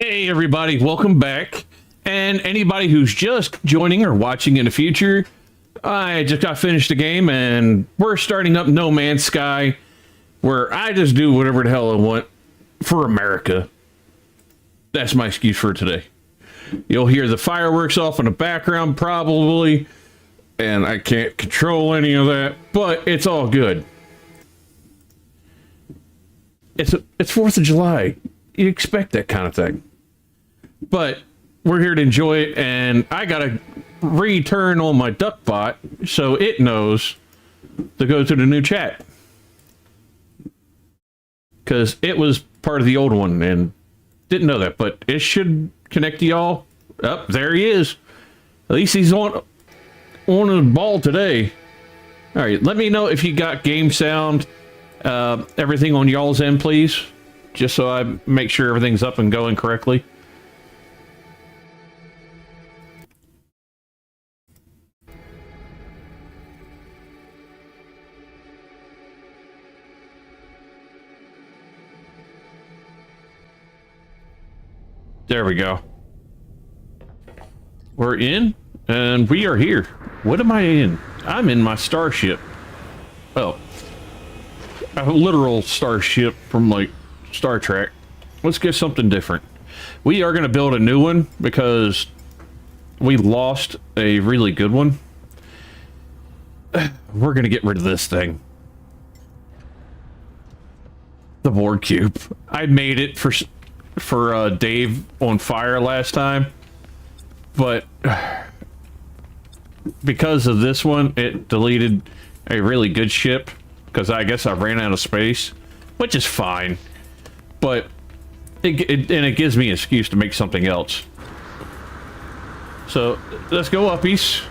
Hey everybody, welcome back. And anybody who's just joining or watching in the future, I just got finished the game and we're starting up No Man's Sky, where I just do whatever the hell I want for America. That's my excuse for today. You'll hear the fireworks off in the background probably, and I can't control any of that, but it's all good. It's 4th of July. You expect that kind of thing. But we're here to enjoy it, and I gotta return on my duck bot so it knows to go to the new chat. Because it was part of the old one and didn't know that, but it should connect to y'all. Oh, there he is. At least he's on the ball today. All right, let me know if you got game sound, everything on y'all's end, please. Just so I make sure everything's up and going correctly. There we go. We're in, and we are here. What am I in? I'm in my starship. Oh. A literal starship from, like, Star Trek. Let's get something different. We are going to build a new one because we lost a really good one. We're going to get rid of this thing. The board cube. I made it for Dave on fire last time, but because of this one, it deleted a really good ship because I guess I ran out of space, which is fine. But it gives me an excuse to make something else. So let's go uppies.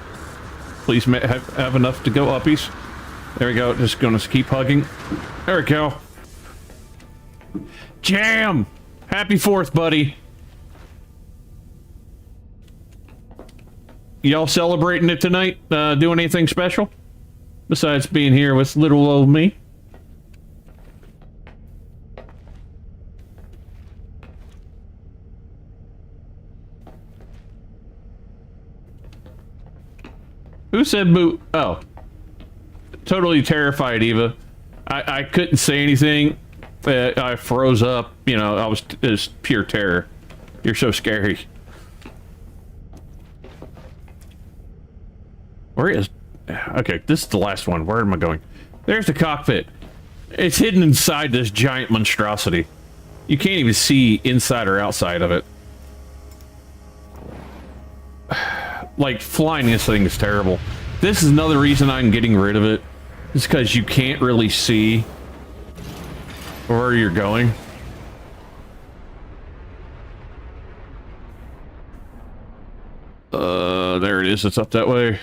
Please have enough to go uppies. There we go. Just gonna keep hugging. There we go. Jam! Happy 4th, buddy. Y'all celebrating it tonight? Doing anything special? Besides being here with little old me? Who said boo? Oh. Totally terrified, Eva. I couldn't say anything. I froze up. You know, it was pure terror. You're so scary. Where is... Okay, this is the last one. Where am I going? There's the cockpit. It's hidden inside this giant monstrosity. You can't even see inside or outside of it. Like, flying this thing is terrible. This is another reason I'm getting rid of it. It's because you can't really see where you're going. There it is. It's up that way.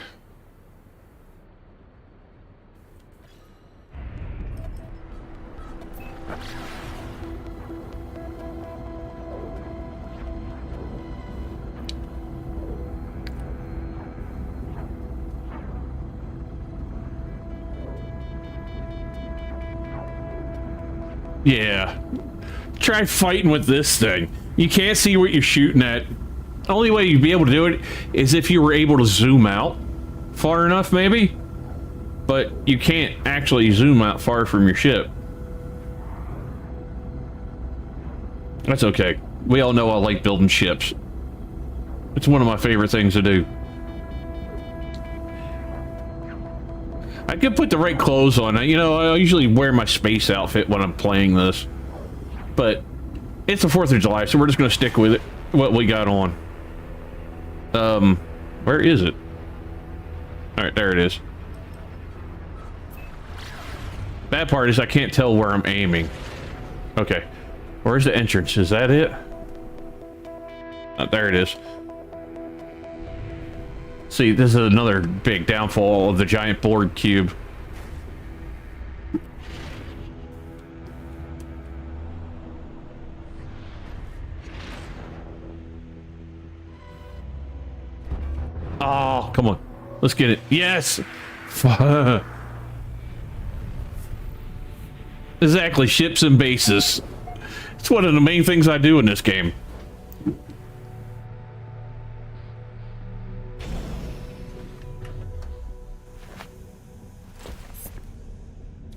Yeah. Try fighting with this thing. You can't see what you're shooting at. The only way you'd be able to do it is if you were able to zoom out far enough, maybe. But you can't actually zoom out far from your ship. That's okay. We all know I like building ships. It's one of my favorite things to do. I could put the right clothes on. You know, I usually wear my space outfit when I'm playing this. But it's the 4th of July, so we're just going to stick with it, what we got on. Where is it? Alright, there it is. Bad part is I can't tell where I'm aiming. Okay. Where's the entrance? Is that it? There it is. See, this is another big downfall of the giant board cube. Oh, come on. Let's get it. Yes! Exactly, ships and bases. It's one of the main things I do in this game.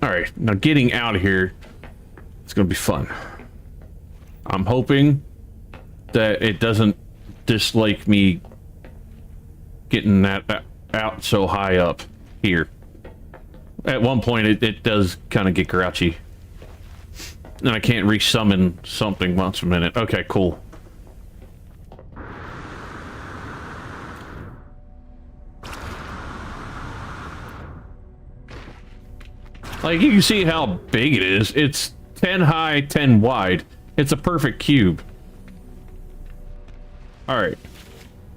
Alright, now getting out of here, it's gonna be fun. I'm hoping that it doesn't dislike me getting that out so high up here. At one point, it does kind of get grouchy. And I can't re-summon something once a minute. Okay, cool. Like, you can see how big it is. It's 10 high, 10 wide. It's a perfect cube. Alright.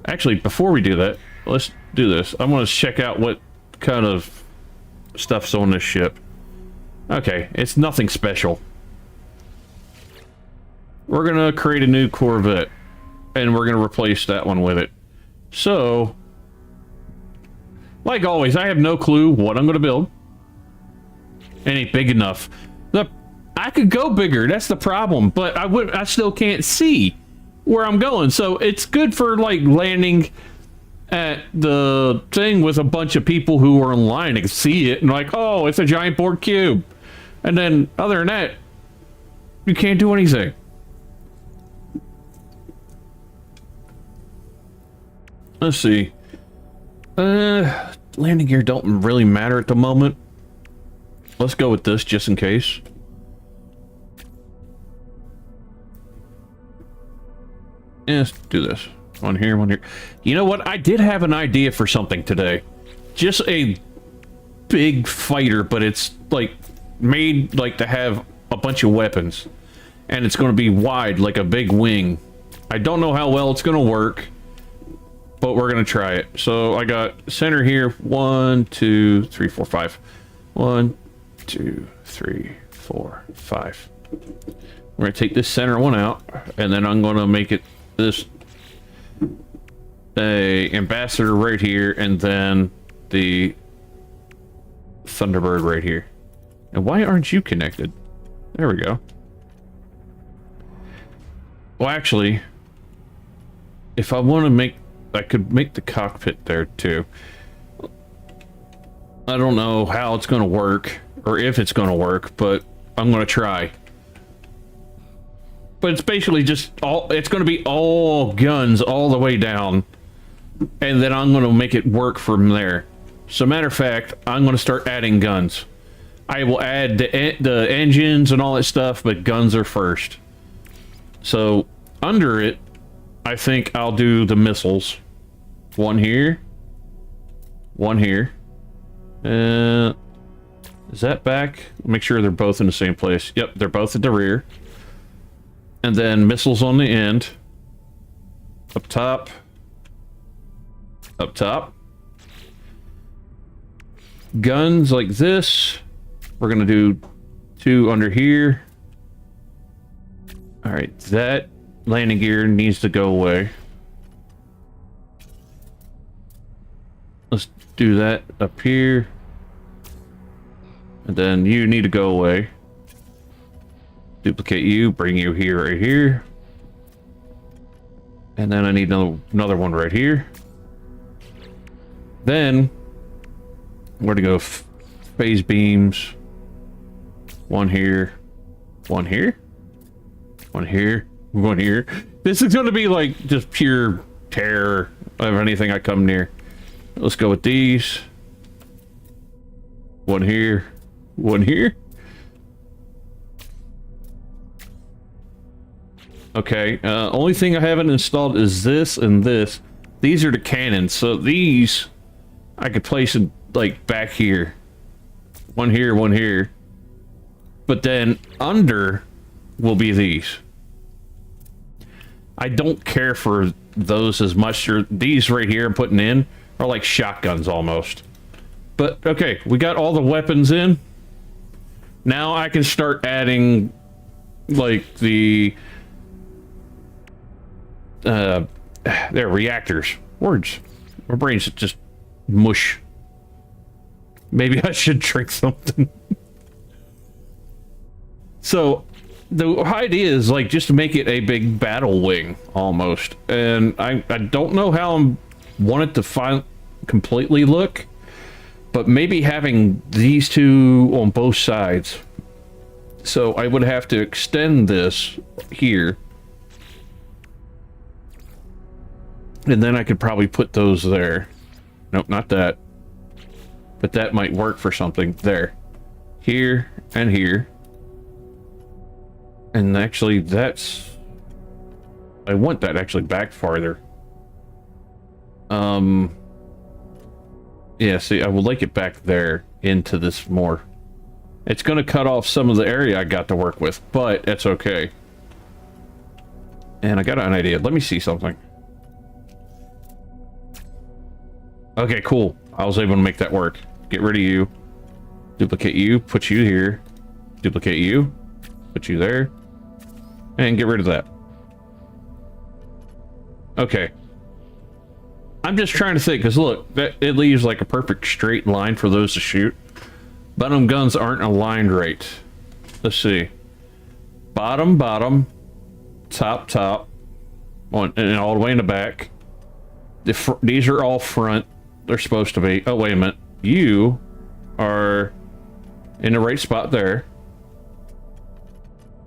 Actually, before we do that, let's do this. I want to check out what kind of stuff's on this ship. Okay, it's nothing special. We're gonna create a new corvette, and we're gonna replace that one with it. So, like always, I have no clue what I'm gonna build. It ain't big enough. I could go bigger, that's the problem, but I still can't see where I'm going. So it's good for like landing at the thing with a bunch of people who are in line and can see it and like, oh, it's a giant board cube. And then other than that, you can't do anything. Let's see. Landing gear don't really matter at the moment. Let's go with this just in case. Yeah, let's do this. One here, one here. You know what? I did have an idea for something today. Just a big fighter, but it's like made like to have a bunch of weapons. And it's going to be wide like a big wing. I don't know how well it's going to work, but we're going to try it. So I got center here. 1, 2, 3, 4, 5. 1, 2, 3, 4, 5. We're going to take this center one out, and then I'm going to make it this a ambassador right here, and then the Thunderbird right here. And why aren't you connected? There we go. Well, actually, if I want to make, I could make the cockpit there too. I don't know how it's going to work, or if it's going to work, but I'm going to try. But it's basically just all, it's going to be all guns all the way down. And then I'm going to make it work from there. So matter of fact, I'm going to start adding guns. I will add the engines and all that stuff, but guns are first. So under it, I think I'll do the missiles. One here. One here. Is that back? Make sure they're both in the same place. Yep, they're both at the rear. And then missiles on the end. Up top. Up top. Guns like this. We're gonna do 2 under here. Alright, that landing gear needs to go away. Let's do that up here. And then you need to go away. Duplicate you, bring you here, right here. And then I need another one right here. Then, where to go? Phase beams. One here. One here. One here. One here. This is going to be like just pure terror of anything I come near. Let's go with these. One here. One here. Okay, only thing I haven't installed is this and this. These are the cannons, so these I could place in like back here. One here, one here. But then under will be these. I don't care for those as much. These right here I'm putting in are like shotguns almost. But okay, we got all the weapons in. Now I can start adding like the they're reactors. Words. My brain's just mush. Maybe I should drink something. So the idea is like just to make it a big battle wing almost, and I don't know how I want it to completely look, but maybe having these two on both sides. So I would have to extend this here, and then I could probably put those there. Nope, not that, but that might work for something there, here and here. And actually, I want that actually back farther. Yeah, see, I would like it back there into this more. It's going to cut off some of the area I got to work with, but it's okay. And I got an idea. Let me see something. Okay, cool. I was able to make that work. Get rid of you. Duplicate you. Put you here. Duplicate you. Put you there. And get rid of that. Okay. I'm just trying to think, because look, it leaves like a perfect straight line for those to shoot. But them guns aren't aligned right. Let's see. Bottom, bottom. Top, top. And all the way in the back. These are all front. They're supposed to be. Oh, wait a minute. You are in the right spot there.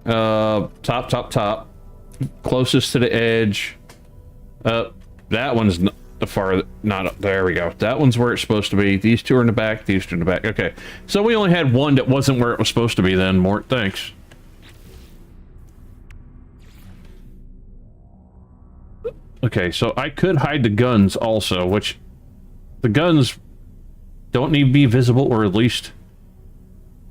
Top, top, top. Closest to the edge. That one's not up. There we go. That one's where it's supposed to be. These two are in the back. These two in the back. Okay. So we only had one that wasn't where it was supposed to be then. Mort, thanks. Okay, so I could hide the guns also, which the guns don't need to be visible, or at least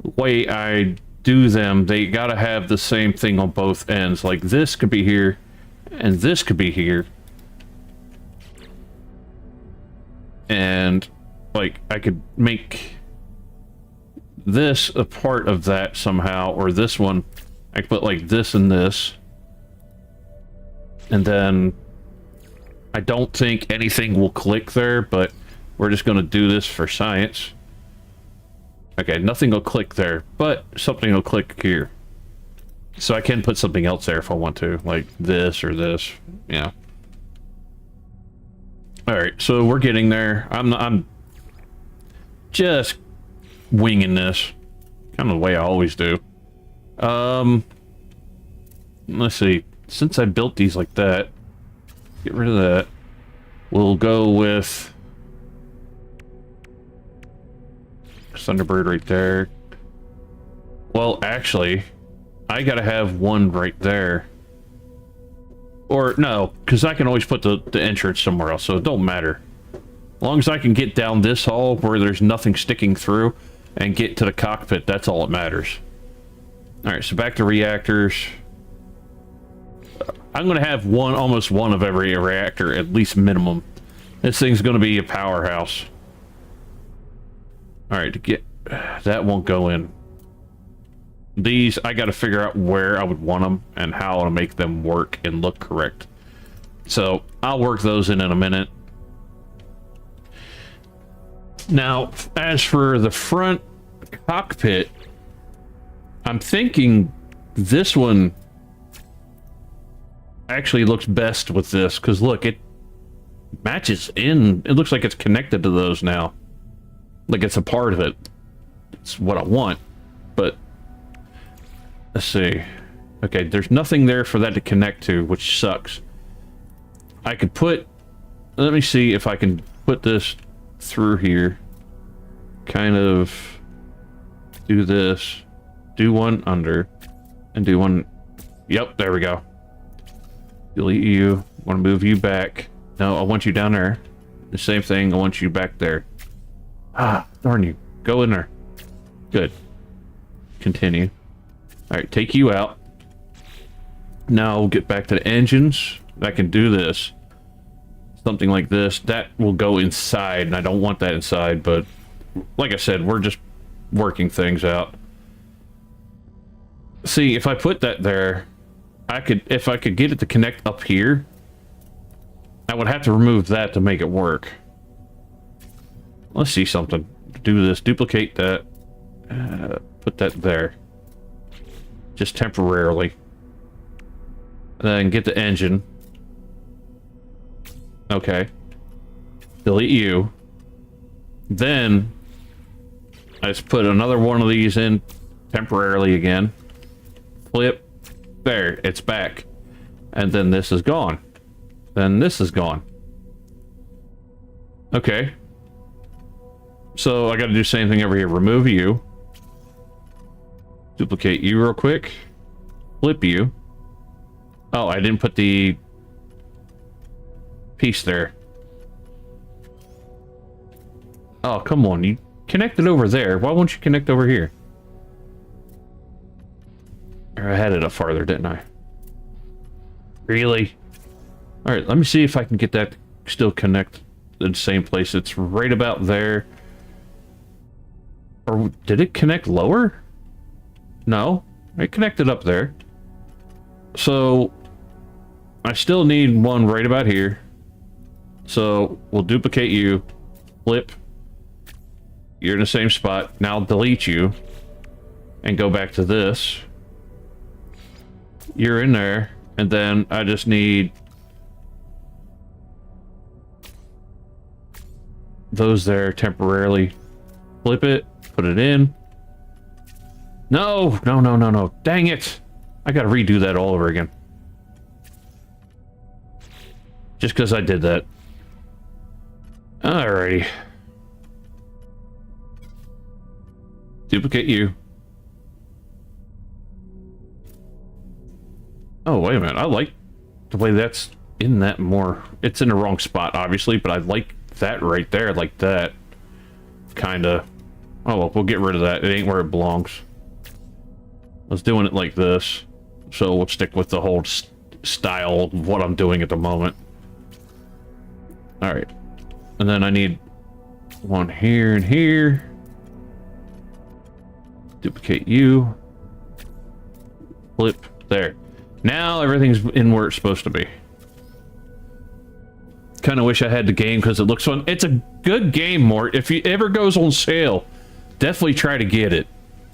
the way I do them, they gotta have the same thing on both ends. Like this could be here, and this could be here. And like I could make this a part of that somehow, or this one, I could put like this and this. And then I don't think anything will click there, but we're just going to do this for science. Okay, nothing will click there, but something will click here. So I can put something else there if I want to, like this or this, yeah. Alright, so we're getting there. I'm just winging this. Kind of the way I always do. Let's see. Since I built these like that, get rid of that. We'll go with Thunderbird right there. Well, actually, I gotta have one right there. Or, no, because I can always put the entrance somewhere else, so it don't matter. As long as I can get down this hall where there's nothing sticking through and get to the cockpit, that's all that matters. Alright, so back to reactors. I'm going to have almost one of every reactor, at least minimum. This thing's going to be a powerhouse. Alright, to get... that won't go in. These, I got to figure out where I would want them and how to make them work and look correct. So, I'll work those in a minute. Now, as for the front cockpit, I'm thinking this one actually looks best with this, because look, it matches in. It looks like it's connected to those now. Like it's a part of it. It's what I want, but let's see. Okay, there's nothing there for that to connect to, which sucks. I could put... let me see if I can put this through here. Kind of do this. Do one under. And do one... yep, there we go. Delete you. Want to move you back. No, I want you down there. The same thing, I want you back there. Ah, darn you. Go in there. Good. Continue. Alright, take you out. Now we'll get back to the engines. I can do this. Something like this. That will go inside, and I don't want that inside, but like I said, we're just working things out. See, if I put that there, if I could get it to connect up here, I would have to remove that to make it work. Let's see something. Do this. Duplicate that. Put that there. just temporarily. Then get the engine. Okay. Delete you. Then I just put another one of these in temporarily again. Flip. There, it's back. And then this is gone. Then this is gone. Okay. So I gotta do the same thing over here. Remove you. Duplicate you real quick. Flip you. Oh, I didn't put the piece there. Oh, come on. You connected over there. Why won't you connect over here? Or I had it up farther, didn't I? Really? Alright, let me see if I can get that to still connect in the same place. It's right about there. Or did it connect lower? No. It connected up there. So I still need one right about here. So we'll duplicate you. Flip. You're in the same spot. Now I'll delete you. And go back to this. You're in there. And then I just need those there temporarily. Flip it. Put it in. No, no, no, no, no. Dang it. I gotta redo that all over again. Just because I did that. Alrighty. Duplicate you. Oh, wait a minute. I like the way that's in that more. It's in the wrong spot, obviously, but I like that right there, like that. Kinda. Oh, well, we'll get rid of that. It ain't where it belongs. I was doing it like this, so we'll stick with the whole style of what I'm doing at the moment. Alright. And then I need one here and here. Duplicate you. Flip. There. Now everything's in where it's supposed to be. Kind of wish I had the game because it looks fun. It's a good game, Mort. If it ever goes on sale, definitely try to get it.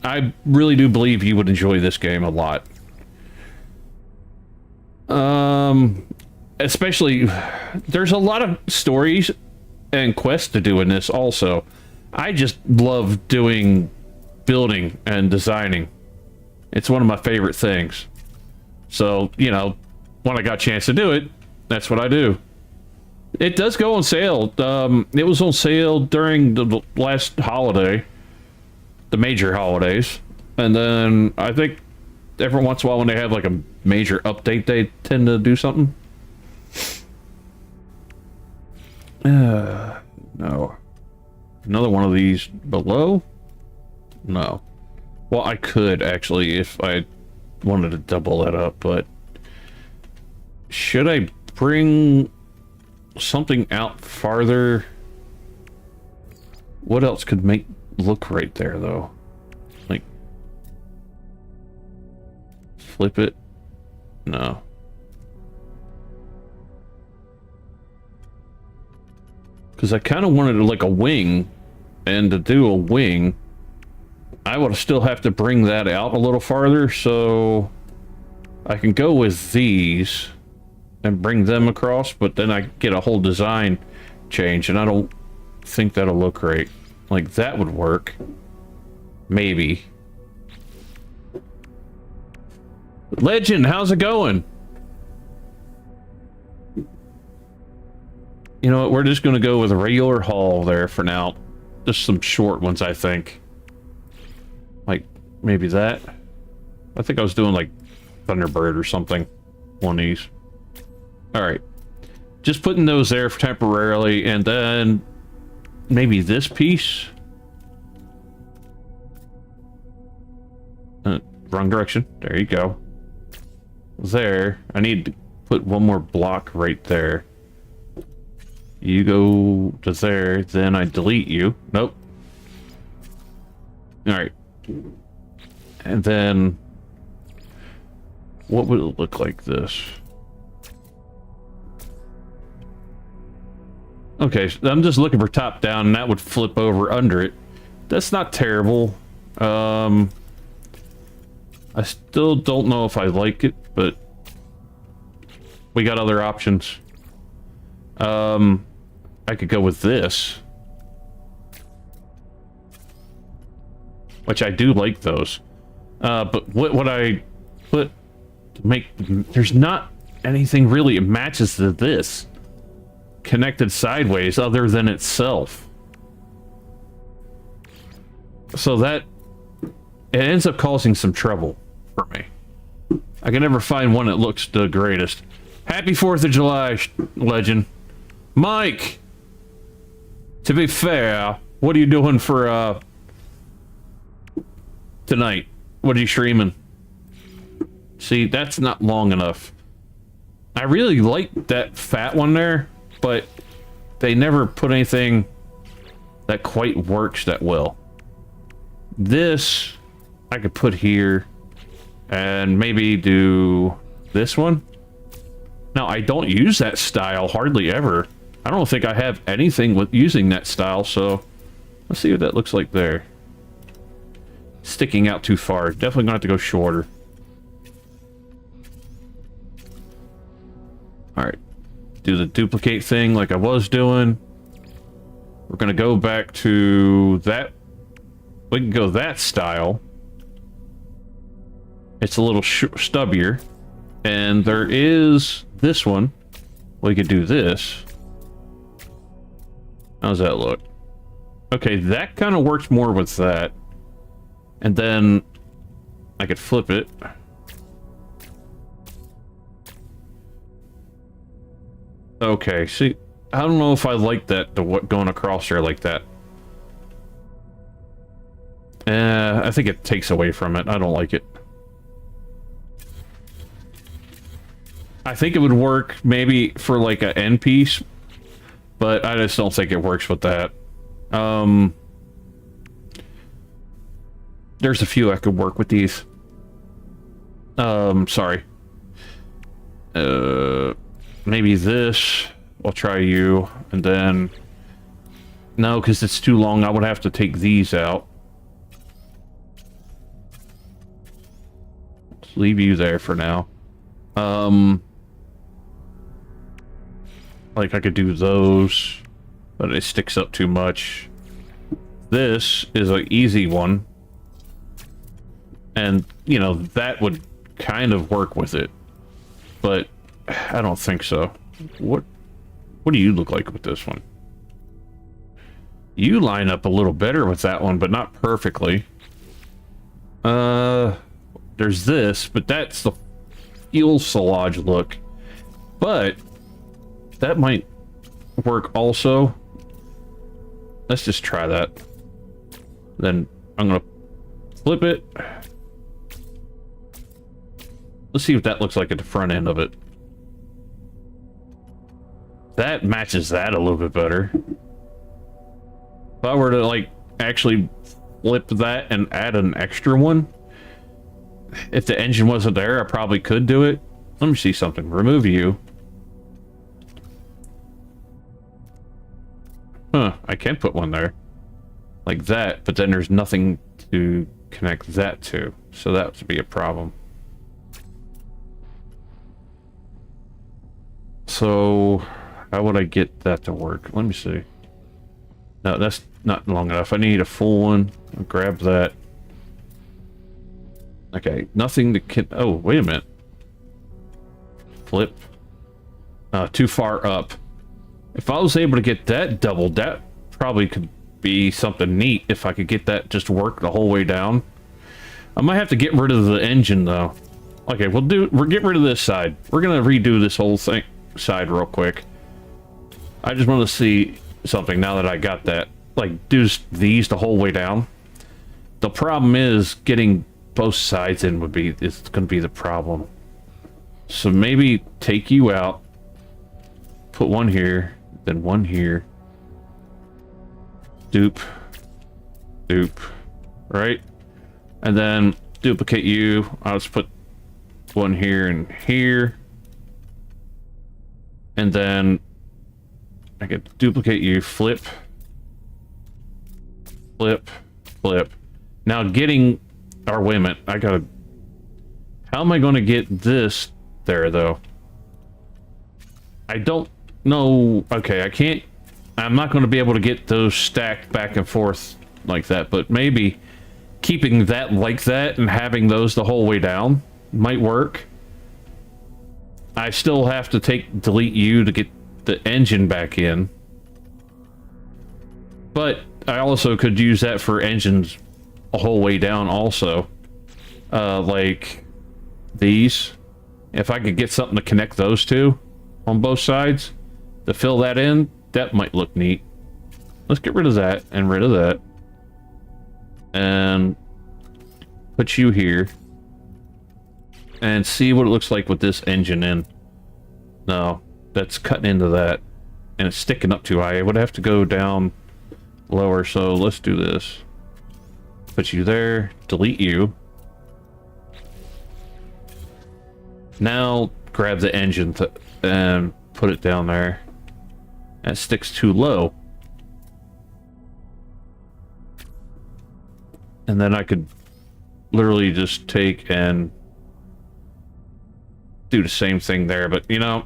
I really do believe you would enjoy this game a lot. Especially, there's a lot of stories and quests to do in this also. I just love doing building and designing. It's one of my favorite things. So, you know, when I got a chance to do it, that's what I do. It does go on sale. It was on sale during the last holiday. The major holidays. And then I think every once in a while when they have like a major update, they tend to do something. No. Another one of these below? No. Well, I could actually if I wanted to double that up, but should I bring something out farther? What else could make look right there though? Like flip it? No. Because I kind of wanted like a wing, and to do a wing I would still have to bring that out a little farther, so I can go with these and bring them across, but then I get a whole design change, and I don't think that'll look right. Like, that would work. Maybe. Legend, how's it going? You know what, we're just going to go with a regular haul there for now. Just some short ones, I think. Like, maybe that. I think I was doing, like, Thunderbird or something. One of these. Alright. Just putting those there for temporarily, and then maybe this piece. Wrong direction. There you go. There. I need to put one more block right there. You go to there, then I delete you. Nope. Alright. And then what would it look like this? Okay, so I'm just looking for top down, and that would flip over under it. That's not terrible. I still don't know if I like it, but we got other options. I could go with this. Which I do like those. But what would I put to make... There's not anything really that matches to this. Connected sideways other than itself. So that... It ends up causing some trouble for me. I can never find one that looks the greatest. Happy 4th of July, legend. Mike! To be fair, what are you doing for, tonight? What are you streaming? See, that's not long enough. I really like that fat one there, but they never put anything that quite works that well. This, I could put here, and maybe do this one. Now, I don't use that style hardly ever. I don't think I have anything with using that style, so let's see what that looks like there. Sticking out too far. Definitely gonna have to go shorter. Alright. Do the duplicate thing like I was doing. We're gonna go back to that. We can go that style. It's a little stubbier. And there is this one. We could do this. How's that look? Okay, that kind of works more with that. And then I could flip it. Okay, see, I don't know if I like that, going across there like that. I think it takes away from it. I don't like it. I think it would work maybe for like an end piece, but I just don't think it works with that. There's a few I could work with these. Sorry. Maybe this. I'll try you, and then... No, because it's too long. I would have to take these out. Let's leave you there for now. Like I could do those, but it sticks up too much. This is an easy one. And, you know, that would kind of work with it. But I don't think so. What do you look like with this one? You line up a little better with that one, but not perfectly. There's this, but that's the fuselage look. But that might work also. Let's just try that. Then I'm gonna flip it. Let's see what that looks like at the front end of it. That matches that a little bit better. If I were to, like, actually flip that and add an extra one, if the engine wasn't there, I probably could do it. Let me see something. Remove you. Huh, I can put one there. Like that, but then there's nothing to connect that to. So that would be a problem. So, how would I get that to work? Let me see. No, that's not long enough. I need a full one. I'll grab that. Okay, nothing to... Oh, wait a minute. Flip. Too far up. If I was able to get that doubled, that probably could be something neat if I could get that just to work the whole way down. I might have to get rid of the engine, though. Okay, we'll get rid of this side. We're gonna redo this whole thing side real quick. I just want to see something now that I got that. Like, do these the whole way down. The problem is getting both sides in is going to be the problem. So maybe take you out, put one here, then one here. Dupe, right? And then duplicate you. I'll just put one here and here. And then I could duplicate you, flip, flip. Now getting, or wait a minute, I gotta How am I going to get this there, though? I don't know. Okay, I can't... I'm not going to be able to get those stacked back and forth like that, but maybe keeping that like that and having those the whole way down might work. I still have to delete U to get the engine back in. But I also could use that for engines a whole way down also. Like these. If I could get something to connect those two on both sides to fill that in, that might look neat. Let's get rid of that and rid of that. And put you here. And see what it looks like with this engine in. No, that's cutting into that. And it's sticking up too high. I would have to go down lower, so let's do this. Put you there, delete you. Now grab the engine and put it down there. That sticks too low. And then I could literally just take and do the same thing there, but you know,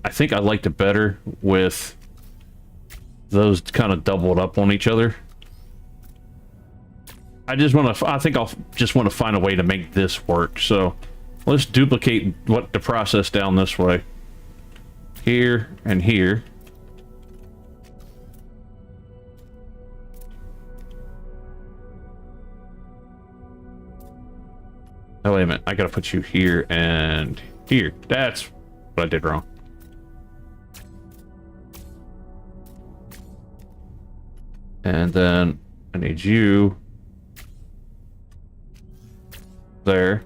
I think I liked it better with those kind of doubled up on each other. I think I'll just want to find a way to make this work. So let's duplicate the process down this way. Here and here. Oh, wait a minute. I gotta put you here and here. That's what I did wrong. And then I need you there.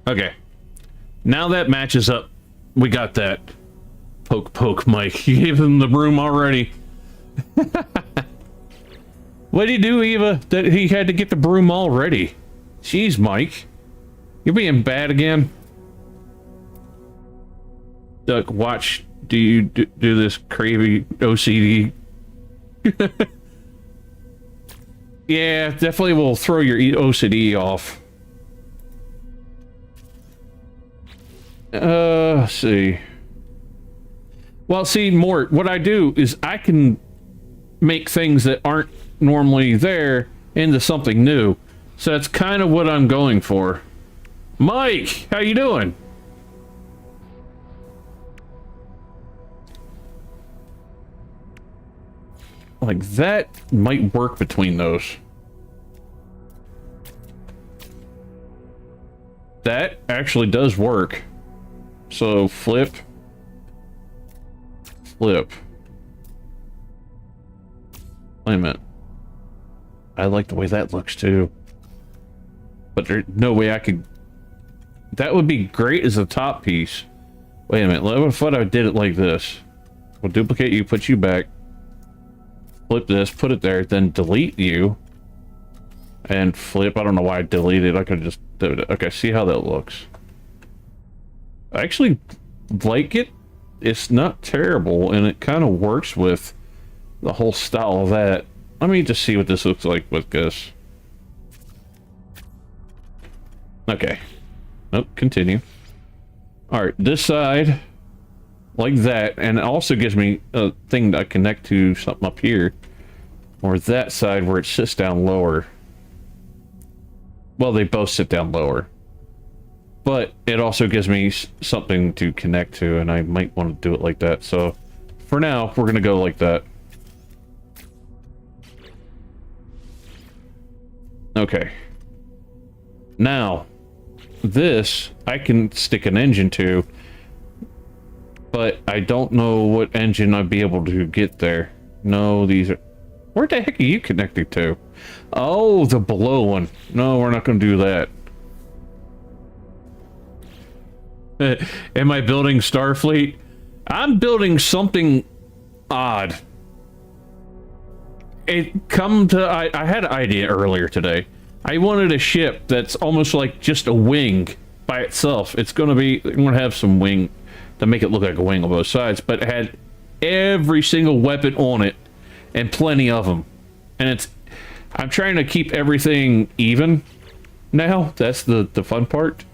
Okay. Now that matches up. We got that. Poke, poke, Mike. You gave him the broom already. What did he do, Eva? That he had to get the broom already. Jeez, Mike. You're being bad again. Duck, watch. Do you do this crazy OCD? Yeah, definitely will throw your OCD off. Let's see. Well, see, Mort, what I do is I can make things that aren't normally there into something new. So that's kind of what I'm going for. Mike, how you doing? Like that might work between those. That actually does work. So flip. Flip. Wait a minute. I like the way that looks too. But there's no way I could... That would be great as a top piece. Wait a minute. What if I did it like this? We'll duplicate you, put you back. Flip this, put it there, then delete you. And flip. I don't know why I deleted it. I could just do it. Okay, see how that looks. I actually like it. It's not terrible, and it kind of works with the whole style of that. Let me just see what this looks like with this. Okay. Nope, continue. Alright, this side, like that, and it also gives me a thing to connect to something up here. Or that side where it sits down lower. Well, they both sit down lower. But it also gives me something to connect to, and I might want to do it like that. So, for now, we're going to go like that. Okay. Now, this, I can stick an engine to, but I don't know what engine I'd be able to get there. No, these are... Where the heck are you connected to? Oh, the below one. No, we're not going to do that. Am I building Starfleet? I'm building something odd. I had an idea earlier today. I wanted a ship that's almost like just a wing by itself. It's going to have some wing to make it look like a wing on both sides, but it had every single weapon on it and plenty of them. And I'm trying to keep everything even now. That's the fun part.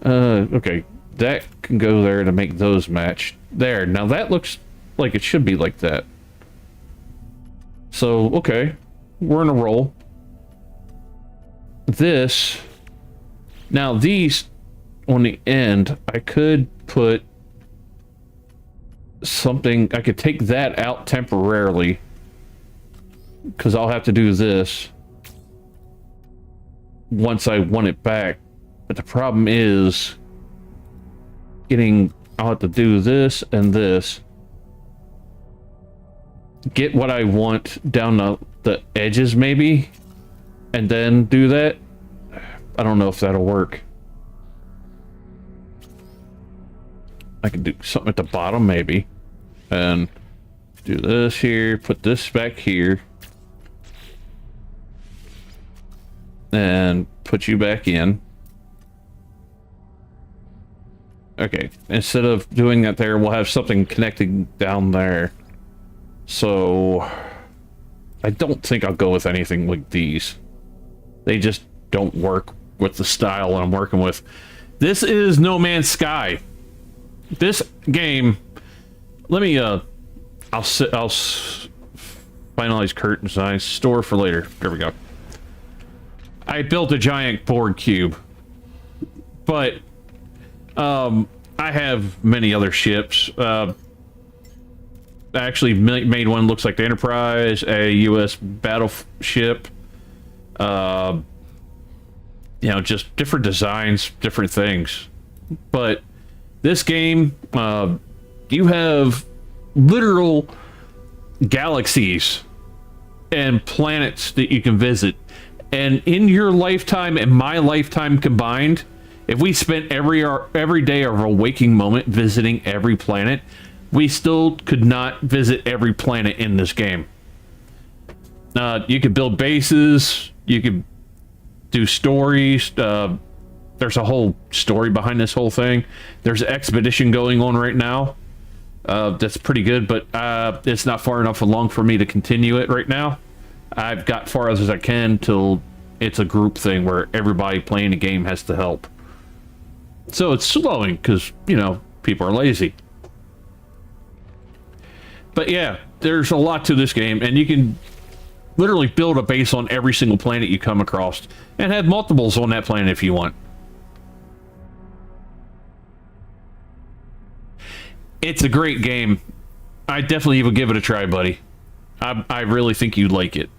Okay, that can go there to make those match. There, now that looks like it should be like that. So, okay, we're in a roll. This, now these on the end, I could put something, I could take that out temporarily, because I'll have to do this once I want it back. But the problem is I'll have to do this and this, get what I want down the edges maybe, and then do that. I don't know if that'll work. I can do something at the bottom maybe, and do this here, put this back here, and put you back in. Okay, instead of doing that there, we'll have something connecting down there. So I don't think I'll go with anything like these. They just don't work with the style I'm working with. This is No Man's Sky. This game, let me I'll finalize curtain size, store for later. There we go. I built a giant board cube, but I have many other ships. I actually made one looks like the Enterprise, a US Battleship. You know, just different designs, different things. But this game, you have literal galaxies and planets that you can visit. And in your lifetime and my lifetime combined, if we spent every day of a waking moment visiting every planet, we still could not visit every planet in this game. You could build bases, you could do stories. There's a whole story behind this whole thing. There's an expedition going on right now. That's pretty good, but it's not far enough along for me to continue it right now. I've got far as I can till it's a group thing where everybody playing the game has to help. So it's slowing because, you know, people are lazy. But yeah, there's a lot to this game, and you can literally build a base on every single planet you come across and have multiples on that planet if you want. It's a great game. I definitely would give it a try, buddy. I really think you'd like it.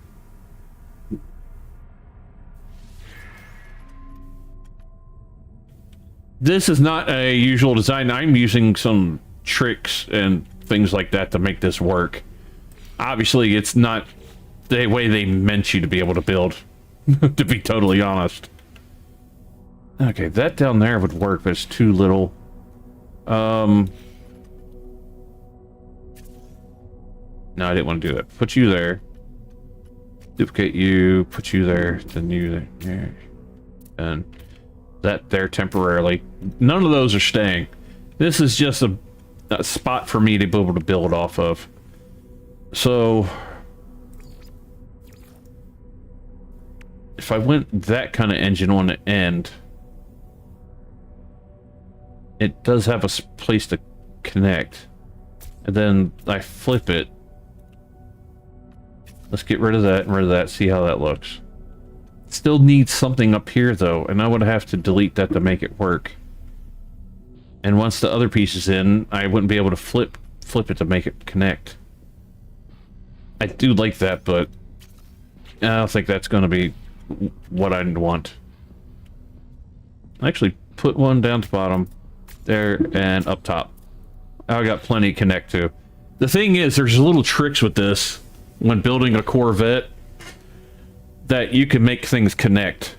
This is not a usual design. I'm using some tricks and things like that to make this work. Obviously, it's not the way they meant you to be able to build, to be totally honest. Okay, that down there would work, but it's too little. No, I didn't want to do that. Put you there. Duplicate you, put you there, then you there. And that there temporarily. None of those are staying. This is just a spot for me to be able to build off of. So if I went that kind of engine on the end, it does have a place to connect. And then I flip it. Let's get rid of that and rid of that, see how that looks. Still needs something up here though, and I would have to delete that to make it work. And once the other piece is in, I wouldn't be able to flip it to make it connect. I do like that, but I don't think that's going to be what I'd want. Actually, put one down to bottom, there, and up top. I got plenty to connect to. The thing is, there's little tricks with this when building a Corvette that you can make things connect.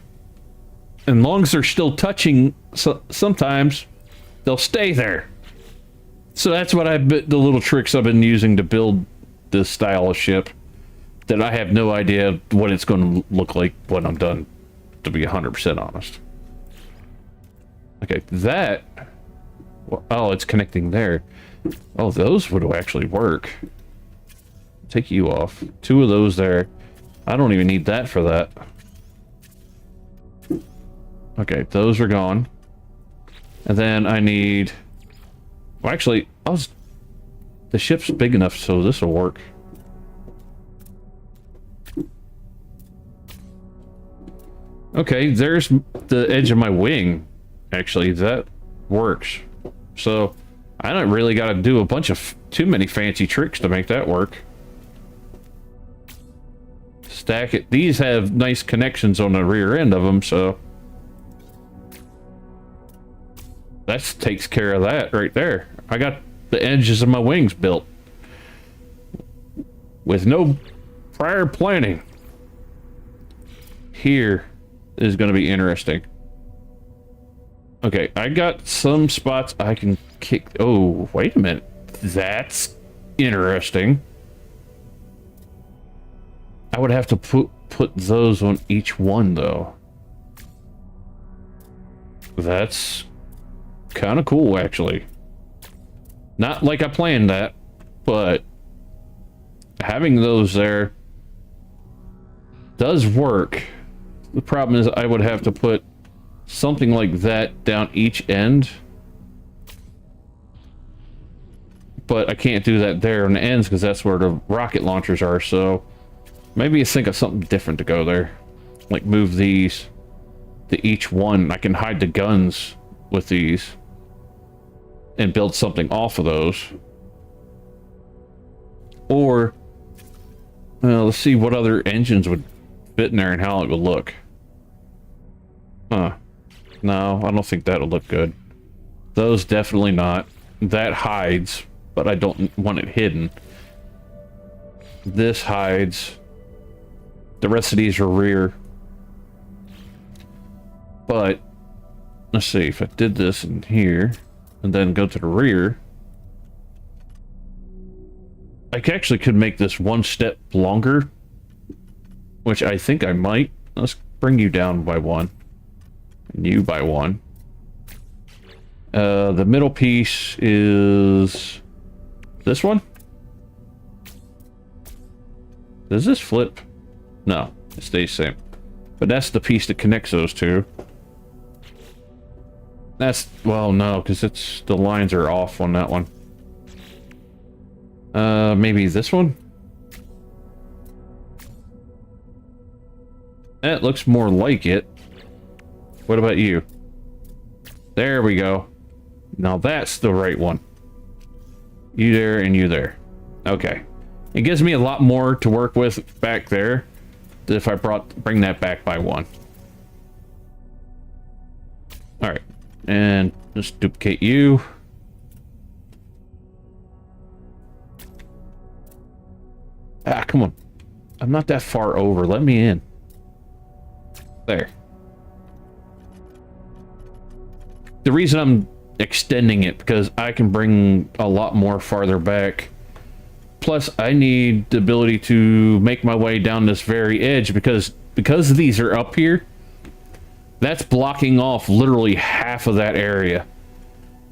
And as long as they're still touching, sometimes they'll stay there. So that's what the little tricks I've been using to build this style of ship that I have no idea what it's going to look like when I'm done, to be 100% honest. Okay, that... Oh, it's connecting there. Oh, those would actually work. Take you off. Two of those there. I don't even need that for that. Okay, those are gone. And then I need... Well, actually, the ship's big enough, so this will work. Okay, there's the edge of my wing. Actually, that works. So, I don't really got to do a bunch of too many fancy tricks to make that work. Stack it. These have nice connections on the rear end of them, so... That takes care of that right there. I got the edges of my wings built. With no prior planning. Here is going to be interesting. Okay, I got some spots I can kick... Oh, wait a minute. That's interesting. I would have to put those on each one, though. That's kind of cool, actually. Not like I planned that, but having those there does work. The problem is I would have to put something like that down each end. But I can't do that there on the ends because that's where the rocket launchers are, so maybe I think of something different to go there. Like move these to each one. I can hide the guns with these and build something off of those. Or, well, let's see what other engines would fit in there and how it would look. Huh. No, I don't think that'll look good. Those definitely not. That hides, but I don't want it hidden. This hides. The rest of these are rear. But, let's see, if I did this in here, and then go to the rear, I actually could make this one step longer, which I think I might. Let's bring you down by one, and you by one. The middle piece is this one. Does this flip? No, it stays the same. But that's the piece that connects those two. That's, well, no, because it's, the lines are off on that one. Maybe this one? That looks more like it. What about you? There we go. Now that's the right one. You there and you there. Okay. It gives me a lot more to work with back there if I bring that back by one. Alright. And just duplicate you. Ah, come on. I'm not that far over. Let me in. There. The reason I'm extending it because I can bring a lot more farther back. Plus, I need the ability to make my way down this very edge because these are up here. That's blocking off literally half of that area.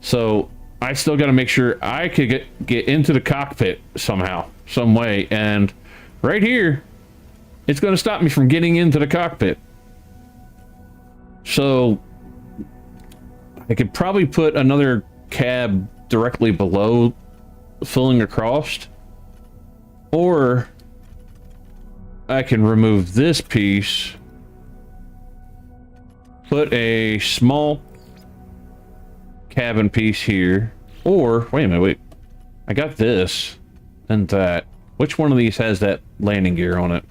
So I still got to make sure I could get into the cockpit somehow, some way. And right here, it's going to stop me from getting into the cockpit. So I could probably put another cab directly below, filling across. Or I can remove this piece, put a small cabin piece here. Or, wait a minute, wait. I got this and that. Which one of these has that landing gear on it?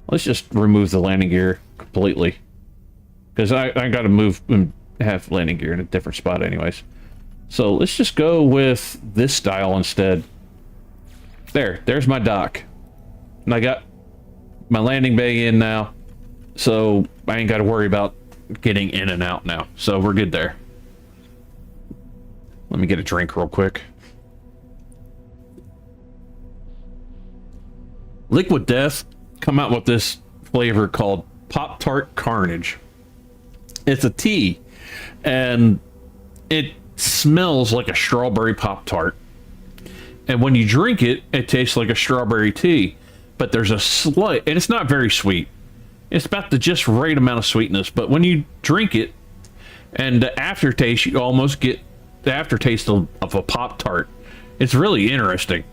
Let's just remove the landing gear completely. Because I got to move and have landing gear in a different spot anyways. So let's just go with this style instead. There's my dock. And I got my landing bay in now. So I ain't got to worry about getting in and out now. So we're good there. Let me get a drink real quick. Liquid Death come out with this flavor called Pop-Tart Carnage. It's a tea. And it smells like a strawberry Pop-Tart. And when you drink it, it tastes like a strawberry tea. but there's a slight, and it's not very sweet. It's about the just right amount of sweetness, but when you drink it, and the aftertaste, you almost get the aftertaste of a Pop-Tart. It's really interesting.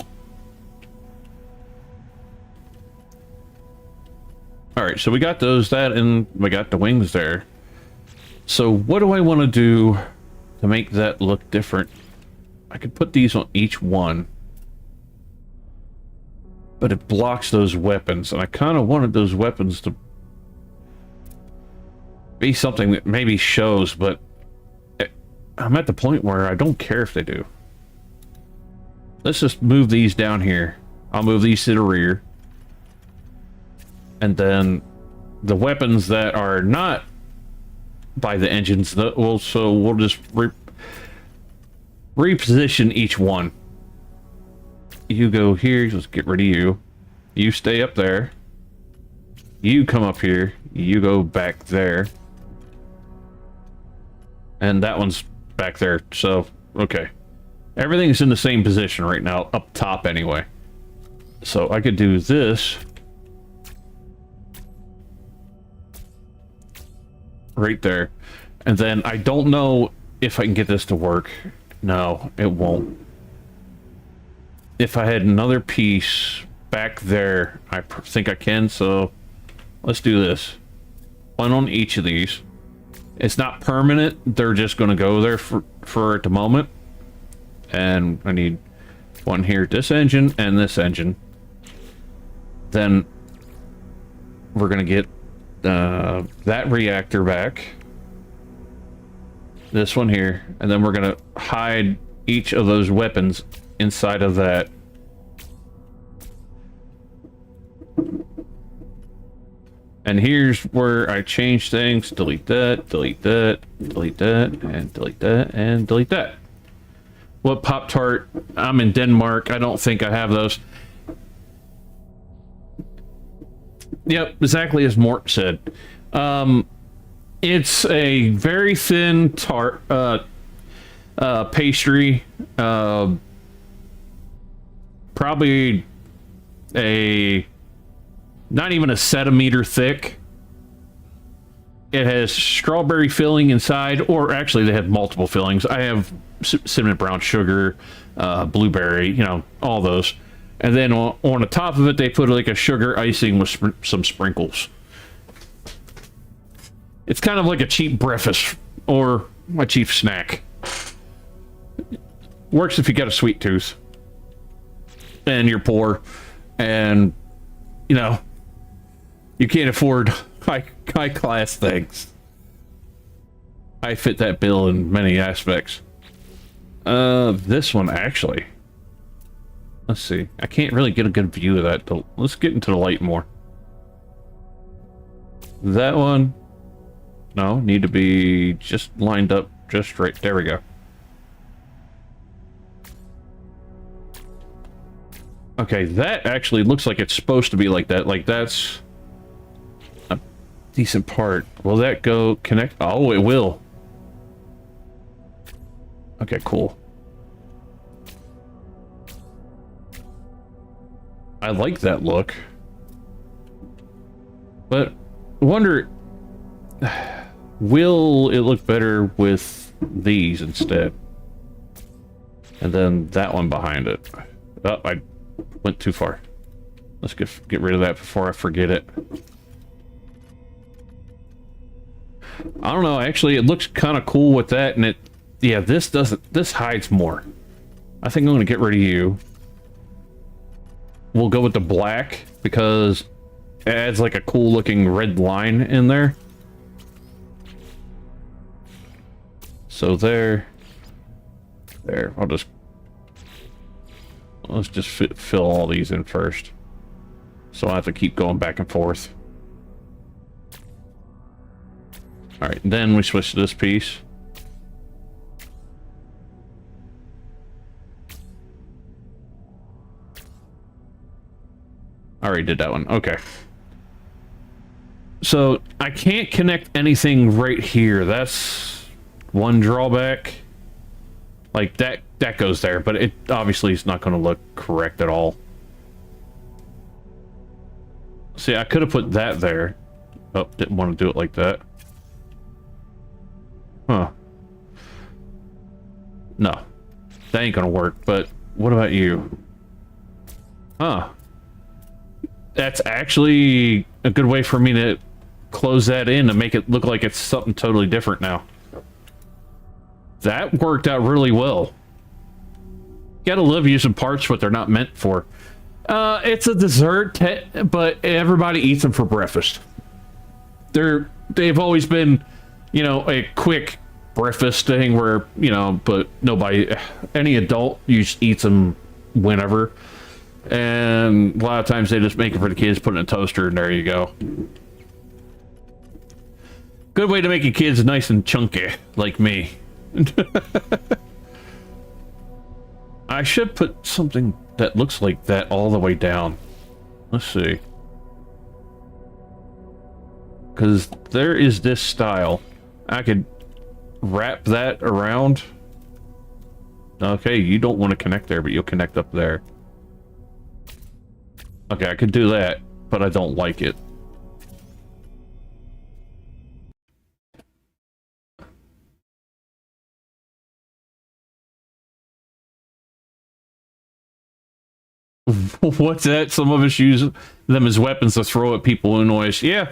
All right, so we got that, and we got the wings there. So what do I want to do to make that look different? I could put these on each one, but it blocks those weapons, and I kind of wanted those weapons to be something that maybe shows, but I'm at the point where I don't care if they do. Let's just move these down here. I'll move these to the rear. And then the weapons that are not by the engines, we'll just reposition each one. You go here, let's get rid of you. You stay up there. You come up here. You go back there. And that one's back there, so, okay. Everything's in the same position right now, up top anyway. So I could do this. Right there. And then I don't know if I can get this to work. No, it won't. If I had another piece back there, I think I can, so let's do this. One on each of these. It's not permanent, they're just going to go there for at the moment. And I need one here, this engine and this engine. Then we're going to get that reactor back. This one here. And then we're going to hide each of those weapons inside of that. And here's where I change things. Delete that, delete that, delete that, and delete that, and delete that. What Pop-Tart? I'm in Denmark. I don't think I have those. Yep, exactly as Mort said. It's a very thin tart pastry. Probably not even a centimeter thick. It has strawberry filling inside, or actually they have multiple fillings. I have cinnamon brown sugar, blueberry, you know, all those. And then on the top of it, they put like a sugar icing with some sprinkles. It's kind of like a cheap breakfast or a cheap snack. Works if you got a sweet tooth and you're poor and, you know, you can't afford high class things. I fit that bill in many aspects. This one actually. Let's see. I can't really get a good view of that. Let's get into the light more. That one. No, need to be just lined up just right. There we go. Okay, that actually looks like it's supposed to be like that. Like that's a decent part. Will that go connect? Oh, it will. Okay, cool. I like that look. But I wonder, will it look better with these instead? And then that one behind it. Oh, I went too far. Let's get rid of that before I forget it. I don't know, actually it looks kind of cool with that, and yeah, this hides more. I think I'm gonna get rid of you. We'll go with the black because it adds like a cool looking red line in there. So there. Let's just fill all these in first. So I have to keep going back and forth. Alright, then we switch to this piece. I already did that one. Okay. So I can't connect anything right here. That's one drawback. Like that goes there, but it obviously is not going to look correct at all. See, I could have put that there. Oh, didn't want to do it like that. Huh. No. That ain't gonna work, but what about you? Huh. That's actually a good way for me to close that in and make it look like it's something totally different now. That worked out really well. Gotta love using parts what they're not meant for. It's a dessert, but everybody eats them for breakfast. They've always been, you know, a quick breakfast thing where, you know, but nobody, any adult eats them whenever. And a lot of times they just make it for the kids, put it in a toaster, and there you go. Good way to make your kids nice and chunky, like me. I should put something that looks like that all the way down. Let's see. Because there is this style. I could wrap that around. Okay, you don't want to connect there, but you'll connect up there. Okay, I could do that, but I don't like it. What's that? Some of us use them as weapons to throw at people in noise. Yeah.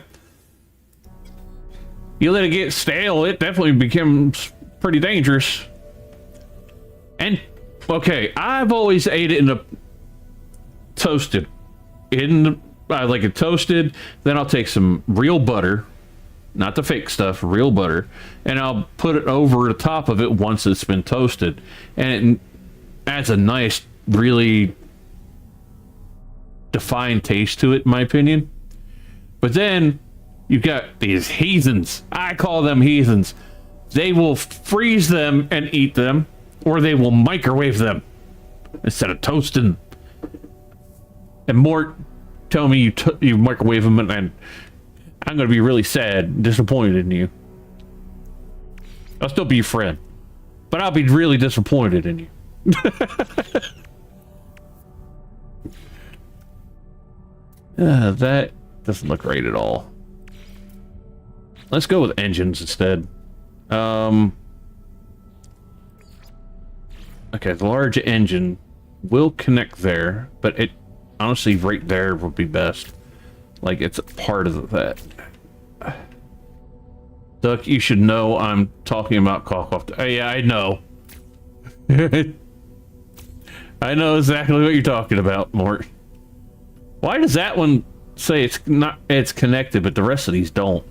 You let it get stale, it definitely becomes pretty dangerous. And, okay, I've always ate it in a toasted. I like it toasted, then I'll take some real butter, not the fake stuff, real butter, and I'll put it over the top of it once it's been toasted. And it adds a nice, really defined taste to it, in my opinion. But then you've got these heathens. I call them heathens. They will freeze them and eat them, or they will microwave them instead of toasting. And Mort told me you microwave them, and I'm going to be really sad and disappointed in you. I'll still be your friend, but I'll be really disappointed in you. That doesn't look right at all. Let's go with engines instead. Okay, the large engine will connect there, but it honestly right there would be best. Like it's a part of that. Duck, you should know I'm talking about Cockcroft. Yeah, I know. I know exactly what you're talking about, Mort. Why does that one say it's connected, but the rest of these don't?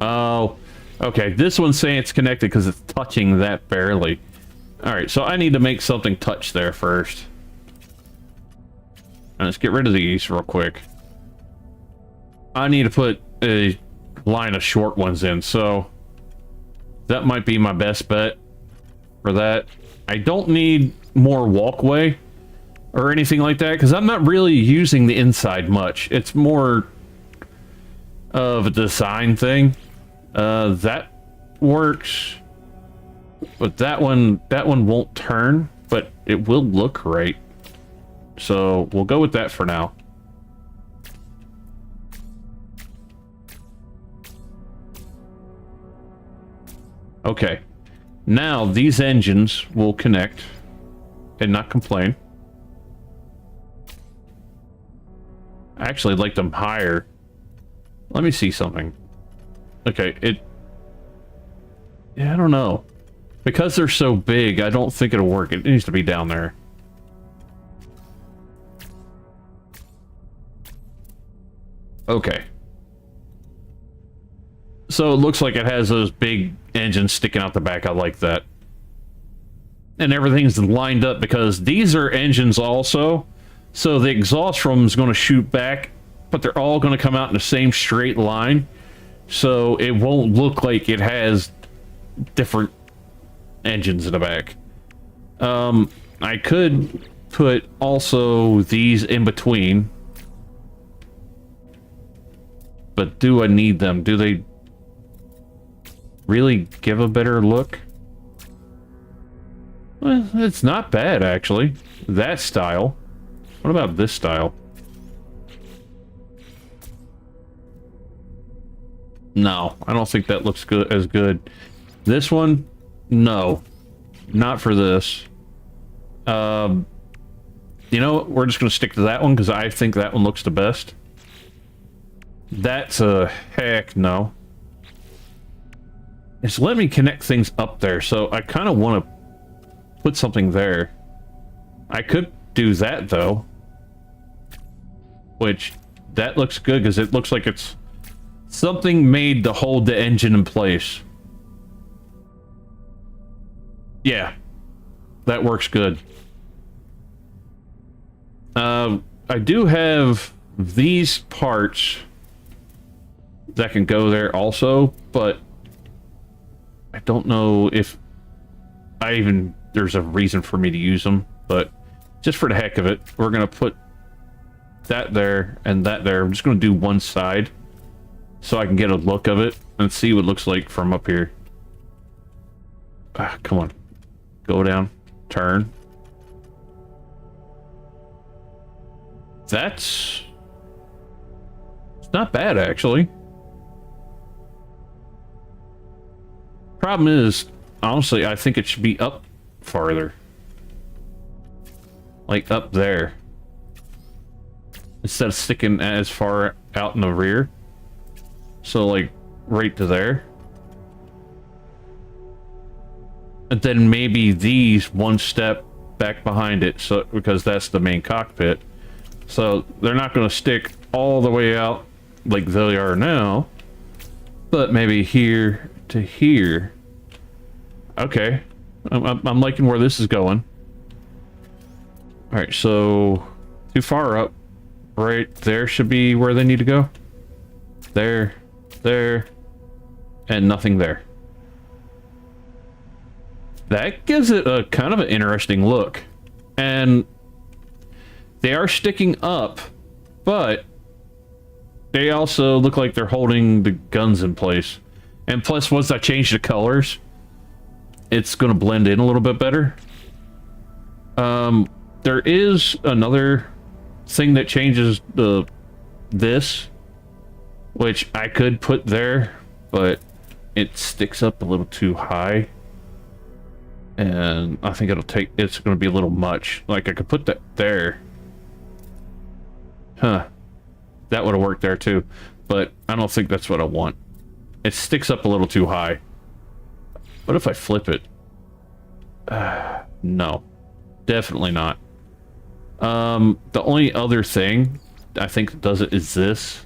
Oh, okay. This one's saying it's connected because it's touching that barely. All right, so I need to make something touch there first. And let's get rid of these real quick. I need to put a line of short ones in, so that might be my best bet for that. I don't need more walkway or anything like that because I'm not really using the inside much. It's more of a design thing. That works, but that one won't turn, but it will look right. So we'll go with that for now. Okay, now these engines will connect and not complain. Actually, I'd like them higher. Let me see something. Okay, yeah, I don't know. Because they're so big, I don't think it'll work. It needs to be down there. Okay. So it looks like it has those big engines sticking out the back. I like that. And everything's lined up because these are engines also. So the exhaust from them is going to shoot back, but they're all going to come out in the same straight line. So it won't look like it has different engines in the back. I could put also these in between. But do I need them? Do they really give a better look? Well, it's not bad, actually. That style. What about this style? No, I don't think that looks good as good. This one, no, not for this. You know what? We're just gonna stick to that one because I think that one looks the best. That's a heck no. It's letting me connect things up there, so I kind of want to put something there. I could do that though, which that looks good because it looks like it's something made to hold the engine in place. Yeah, that works good. I do have these parts that can go there also, but I don't know if there's a reason for me to use them, but just for the heck of it, we're gonna put that there and that there. I'm just gonna do one side so I can get a look of it and see what it looks like from up here. Come on. Go down. Turn. It's not bad, actually. Problem is, honestly, I think it should be up farther. Like up there. Instead of sticking as far out in the rear. So, like, right to there. And then maybe these one step back behind it, so because that's the main cockpit. So they're not going to stick all the way out like they are now, but maybe here to here. Okay, I'm liking where this is going. All right, so too far up, right there should be where they need to go. There, and nothing there. That gives it a kind of an interesting look. And they are sticking up, but they also look like they're holding the guns in place. And plus, once I change the colors, it's going to blend in a little bit better. There is another thing that changes this, which I could put there, but it sticks up a little too high. And I think it's going to be a little much. Like, I could put that there. Huh. That would have worked there too. But I don't think that's what I want. It sticks up a little too high. What if I flip it? No. Definitely not. The only other thing I think that does it is this.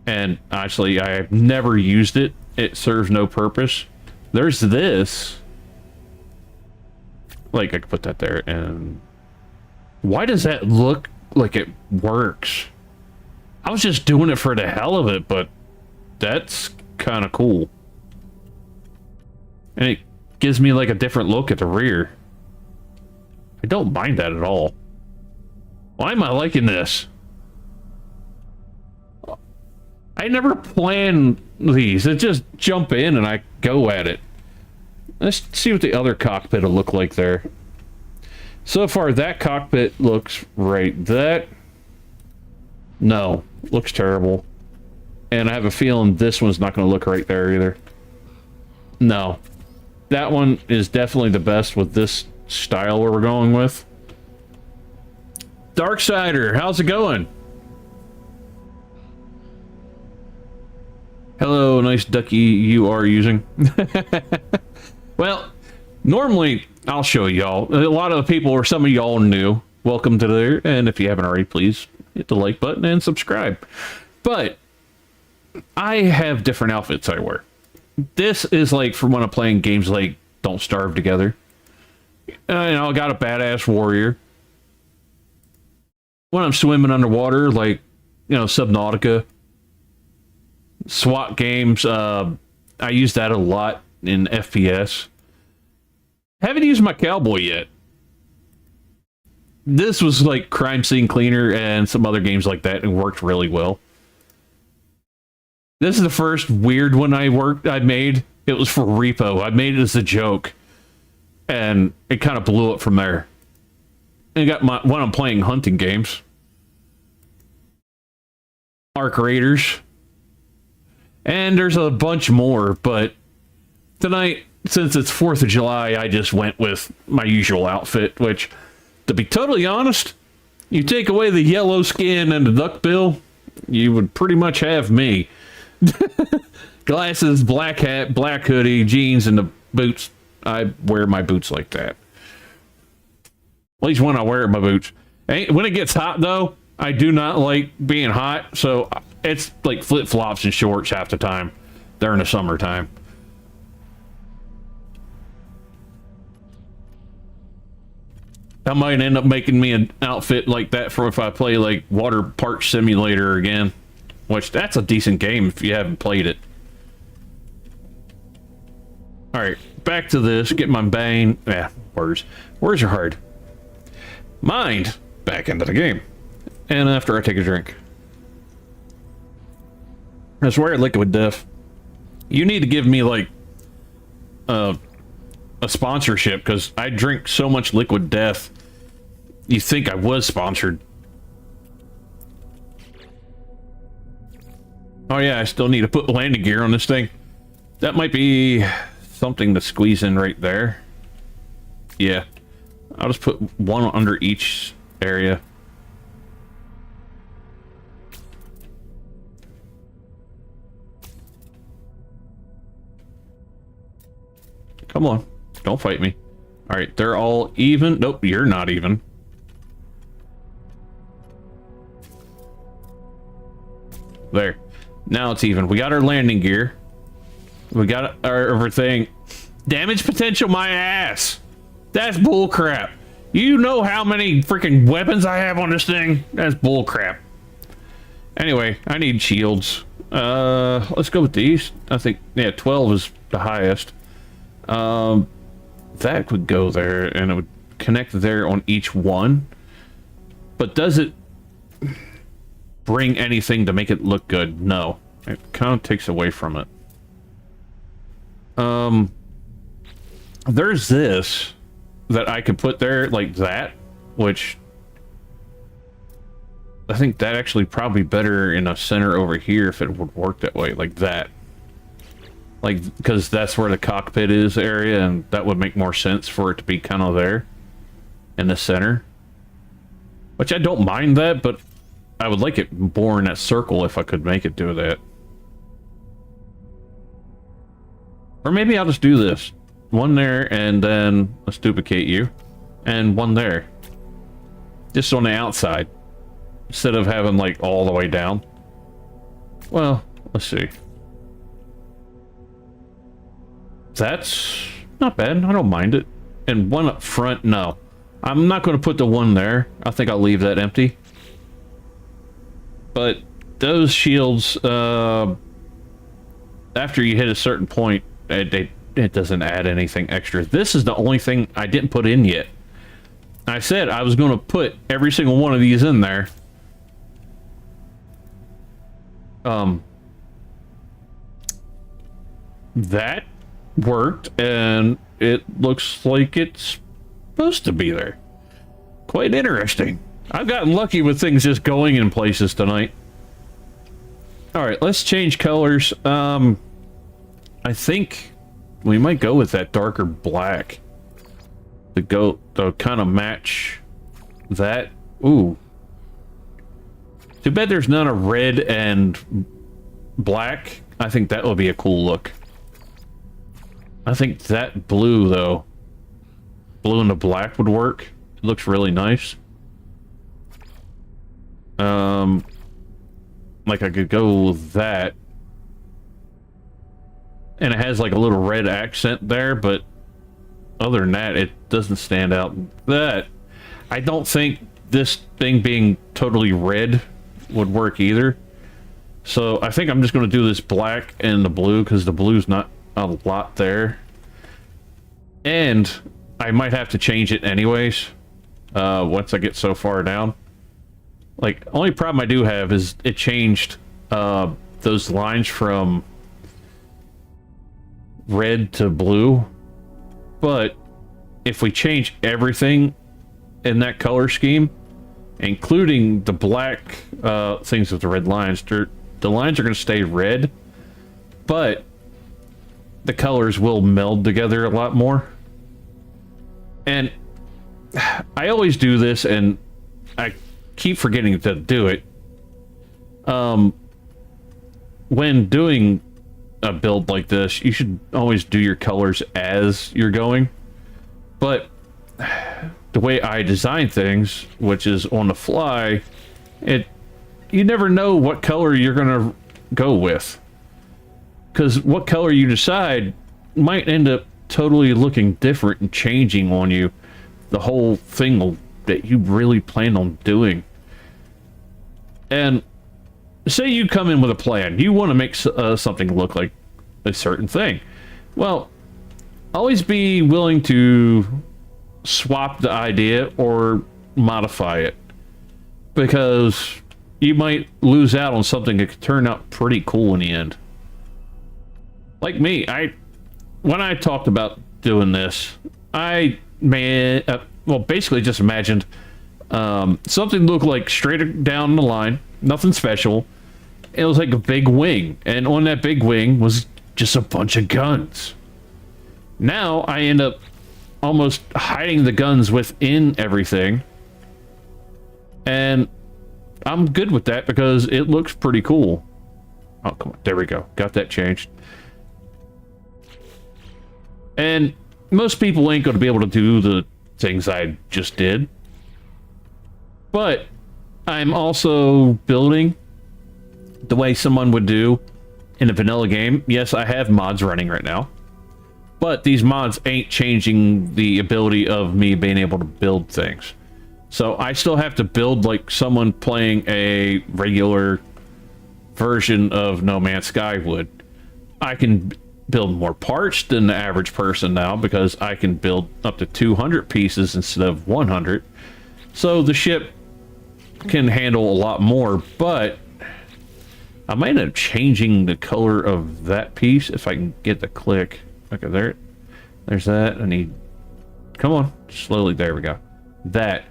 And actually, I have never used it. It serves no purpose. There's this. Like, I could put that there, and why does that look like it works? I was just doing it for the hell of it, but that's kind of cool. And it gives me like a different look at the rear. I don't mind that at all. Why am I liking this? I never plan these. It just jump in and I go at it. Let's see what the other cockpit will look like there. So far, that cockpit looks right. That... no. Looks terrible. And I have a feeling this one's not going to look right there either. No. That one is definitely the best with this style where we're going with. Darksider, how's it going? Hello, nice ducky you are using. Well, normally, I'll show y'all. A lot of the people, or some of y'all new, welcome to there. And if you haven't already, please hit the like button and subscribe. But I have different outfits I wear. This is like for when I'm playing games like Don't Starve Together. You know, I got a badass warrior. When I'm swimming underwater, like, you know, Subnautica. SWAT games, I use that a lot in FPS. Haven't used my cowboy yet. This was like Crime Scene Cleaner and some other games like that, and worked really well. This is the first weird one I made. It was for Repo. I made it as a joke. and it kind of blew up from there. And got my when I'm playing hunting games, Arc Raiders, and there's a bunch more. But tonight, since it's 4th of July, I just went with my usual outfit. Which, to be totally honest, you take away the yellow skin and the duck bill, you would pretty much have me. Glasses, black hat, black hoodie, jeans, and the boots. I wear my boots like that. At least when I wear my boots. When it gets hot, though, I do not like being hot. So it's like flip-flops and shorts half the time during the summertime. That might end up making me an outfit like that for if I play like Water Park Simulator again. Which, that's a decent game if you haven't played it. Alright, back to this. Get my bang. Words are hard. Mind back into the game. And after I take a drink. I swear, Liquid Death. You need to give me, like, a sponsorship, because I drink so much Liquid Death. You think I was sponsored. Oh yeah, I still need to put landing gear on this thing. That might be something to squeeze in right there. Yeah. I'll just put one under each area. Come on. Don't fight me. Alright, they're all even. Nope, you're not even. There. Now it's even. We got our landing gear. We got our everything. Damage potential, my ass. That's bullcrap. You know how many freaking weapons I have on this thing? That's bullcrap. Anyway, I need shields. Let's go with these. I think, yeah, 12 is the highest. That would go there, and it would connect there on each one. But does it bring anything to make it look good? No. It kind of takes away from it. There's this that I could put there like that, which I think that actually probably better in a center over here if it would work that way, like that. Like, because that's where the cockpit is area, and that would make more sense for it to be kind of there in the center. Which I don't mind that, but I would like it more in that circle if I could make it do that. Or maybe I'll just do this. One there, and then let's duplicate you. And one there. Just on the outside. Instead of having, like, all the way down. Well, let's see. That's not bad. I don't mind it. And one up front, no. I'm not going to put the one there. I think I'll leave that empty. But those shields, after you hit a certain point, it doesn't add anything extra. This is the only thing I didn't put in yet. I said I was going to put every single one of these in there. That worked, and it looks like it's supposed to be there. Quite interesting. I've gotten lucky with things just going in places tonight. Alright, let's change colors. I think we might go with that darker black to kind of match that. Ooh. Too bad there's none of red and black. I think that would be a cool look. I think that blue, though, blue and the black would work. It looks really nice. Like I could go with that. And it has like a little red accent there, but other than that, it doesn't stand out. That, I don't think this thing being totally red would work either. So I think I'm just going to do this black and the blue, because the blue's not a lot there. And I might have to change it anyways, once I get so far down. Like, only problem I do have is it changed those lines from red to blue, but if we change everything in that color scheme, including the black things with the red lines, the lines are going to stay red, but the colors will meld together a lot more. And I always do this, and I keep forgetting to do it. When doing a build like this, you should always do your colors as you're going. But the way I design things, which is on the fly, you never know what color you're gonna go with, because what color you decide might end up totally looking different and changing on you the whole thing that you really plan on doing. And say you come in with a plan, you want to make something look like a certain thing. Well, always be willing to swap the idea or modify it, because you might lose out on something that could turn out pretty cool in the end. Like me, when I talked about doing this, I basically just imagined something looked like straight down the line, nothing special. It was like a big wing, and on that big wing was just a bunch of guns. Now I end up almost hiding the guns within everything, and I'm good with that because it looks pretty cool. Oh, come on, there we go, got that changed. And most people ain't going to be able to do the things I just did, but I'm also building the way someone would do in a vanilla game. Yes, I have mods running right now, but these mods ain't changing the ability of me being able to build things. So I still have to build like someone playing a regular version of No Man's Sky would. I can build more parts than the average person now, because I can build up to 200 pieces instead of 100. So the ship can handle a lot more, but I might end up changing the color of that piece if I can get the click. Okay, there's that. I need, come on, slowly, there we go. That,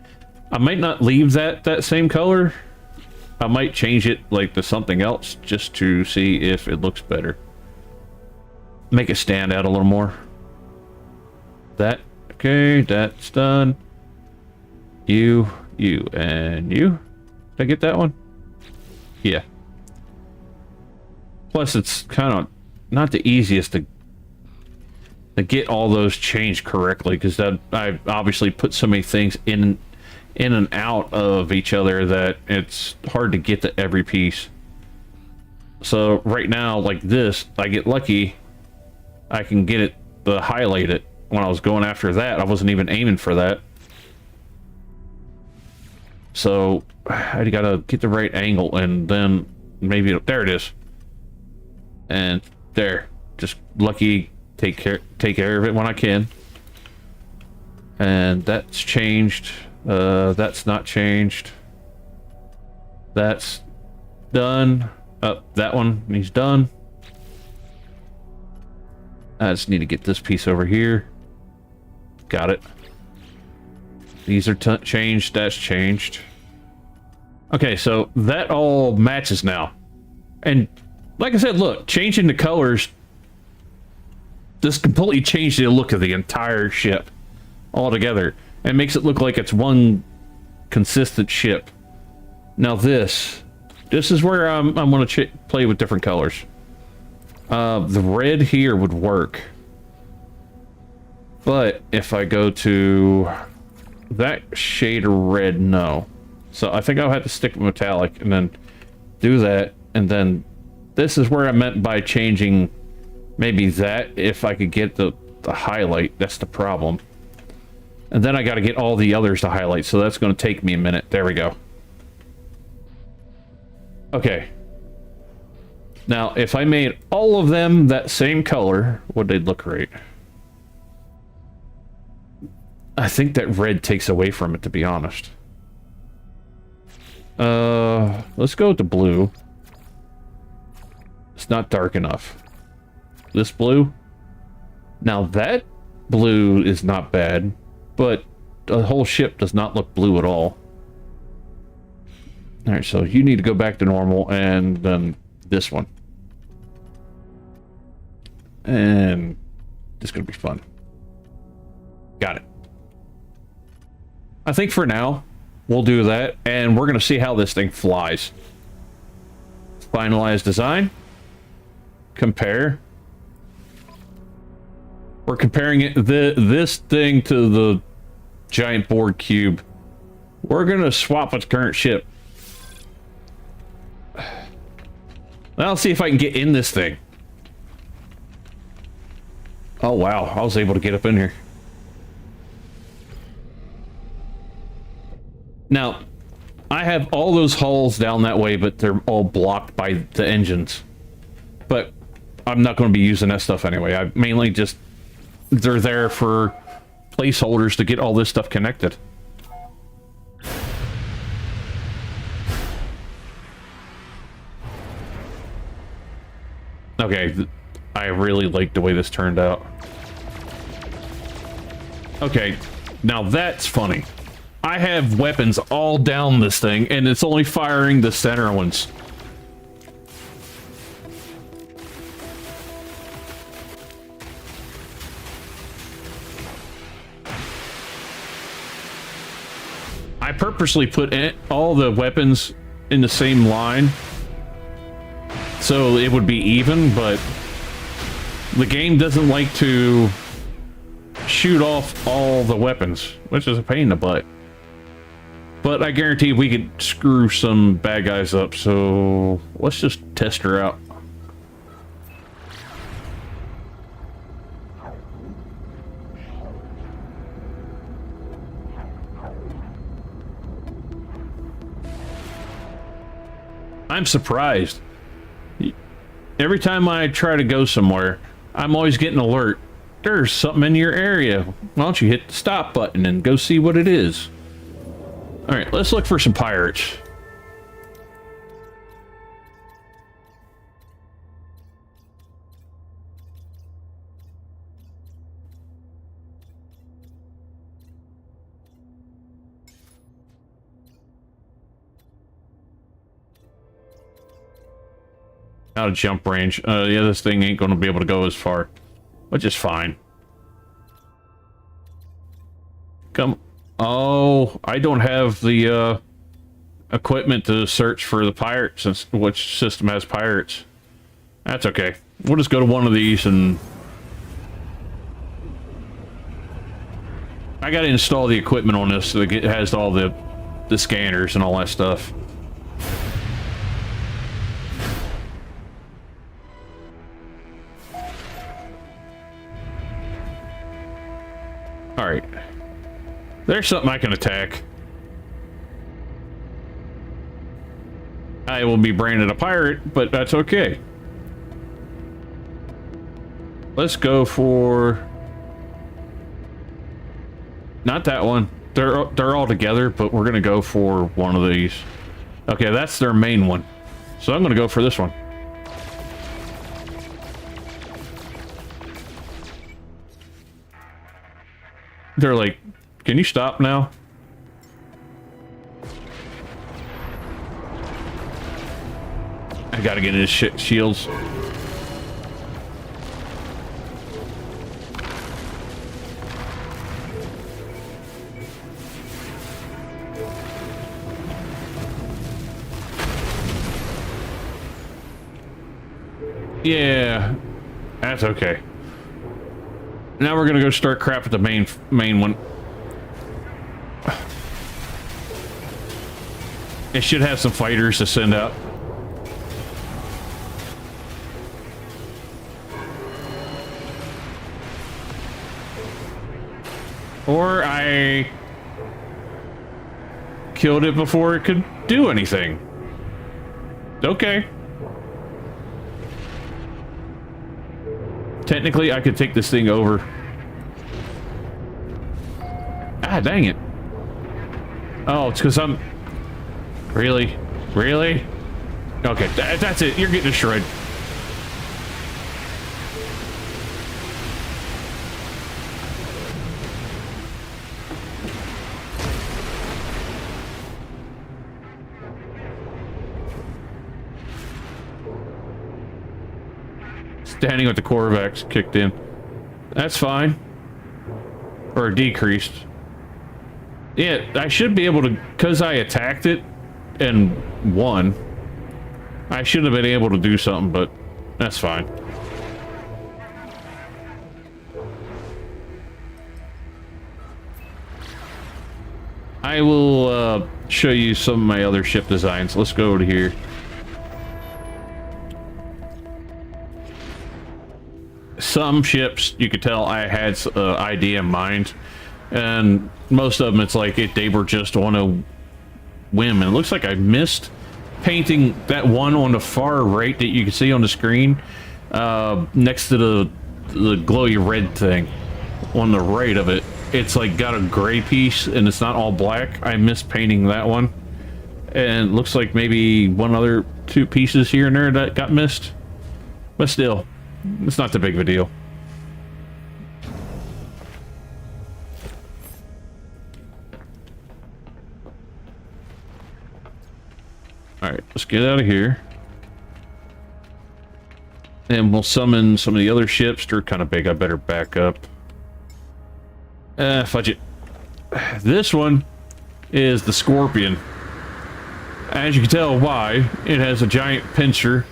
I might not leave that same color. I might change it like to something else just to see if it looks better. Make it stand out a little more. That, okay, that's done. You, and you. Did I get that one? Yeah. Plus, it's kind of not the easiest to get all those changed correctly, because I obviously put so many things in and out of each other that it's hard to get to every piece. So right now, like this, I get lucky. I can get it to highlight it. When I was going after that, I wasn't even aiming for that. So I gotta get the right angle, and then maybe there it is. And there, just lucky, take care of it when I can. And that's changed. That's not changed. That's done. That one needs done. I just need to get this piece over here. Got it. These are changed. That's changed. Okay, so that all matches now. And like I said, look, changing the colors just completely changed the look of the entire ship altogether. And makes it look like it's one consistent ship. Now this is where I'm going to play with different colors. The red here would work. But if I go to that shade of red, no. So I think I'll have to stick with metallic and then do that. And then this is where I meant by changing maybe that, if I could get the highlight. That's the problem. And then I got to get all the others to highlight, so that's going to take me a minute. There we go. Okay. Now, if I made all of them that same color, would they look great? I think that red takes away from it, to be honest. Let's go with the blue. It's not dark enough. This blue. Now that blue is not bad. but the whole ship does not look blue at all. All right, so you need to go back to normal, and then this one. And this is going to be fun. Got it. I think for now, we'll do that, and we're going to see how this thing flies. Finalize design. Compare. We're comparing it, this thing to the giant board cube. We're going to swap with the current ship. I'll see if I can get in this thing. Oh, wow. I was able to get up in here. Now, I have all those hulls down that way, but they're all blocked by the engines. But I'm not going to be using that stuff anyway. I mainly just... They're there for placeholders to get all this stuff connected. Okay, I really like the way this turned out. Okay, now that's funny. I have weapons all down this thing, and it's only firing the center ones. I purposely put all the weapons in the same line so it would be even, but the game doesn't like to shoot off all the weapons, which is a pain in the butt. But I guarantee we could screw some bad guys up, so let's just test her out. I'm surprised. Every time I try to go somewhere, I'm always getting an alert. There's something in your area. Why don't you hit the stop button and go see what it is? All right, let's look for some pirates. Out of jump range. Yeah, this thing ain't going to be able to go as far, which is fine. Come. Oh, I don't have the equipment to search for the pirates, since which system has pirates. That's okay. We'll just go to one of these and... I gotta install the equipment on this so it has all the scanners and all that stuff. Alright. There's something I can attack. I will be branded a pirate, but that's okay. Let's go for... Not that one. They're all together, but we're gonna go for one of these. Okay, that's their main one. So I'm gonna go for this one. They're like, can you stop now? I gotta get his shields. Yeah, that's okay. Now we're gonna go start crap at the main one. It should have some fighters to send out. Or I killed it before it could do anything. Okay. Technically, I could take this thing over. Ah, dang it. Oh, it's because I'm... Really? Really? Okay, that's it. You're getting destroyed. standing with the corvettes kicked in. That's fine. Or decreased. Yeah, I should be able to, because I attacked it and won. I should have been able to do something, but that's fine. I will show you some of my other ship designs. Let's go to here. Some ships, you could tell I had an idea in mind, and most of them, it's like they were just on a whim. And it looks like I missed painting that one on the far right that you can see on the screen, next to the glowy red thing on the right of it. It's like got a gray piece and it's not all black. I missed painting that one, and it looks like maybe one other two pieces here and there that got missed, but still, it's not that big of a deal. Alright, let's get out of here. And we'll summon some of the other ships. They're kind of big. I better back up. Fudge it. This one is the Scorpion. As you can tell why, it has a giant pincer,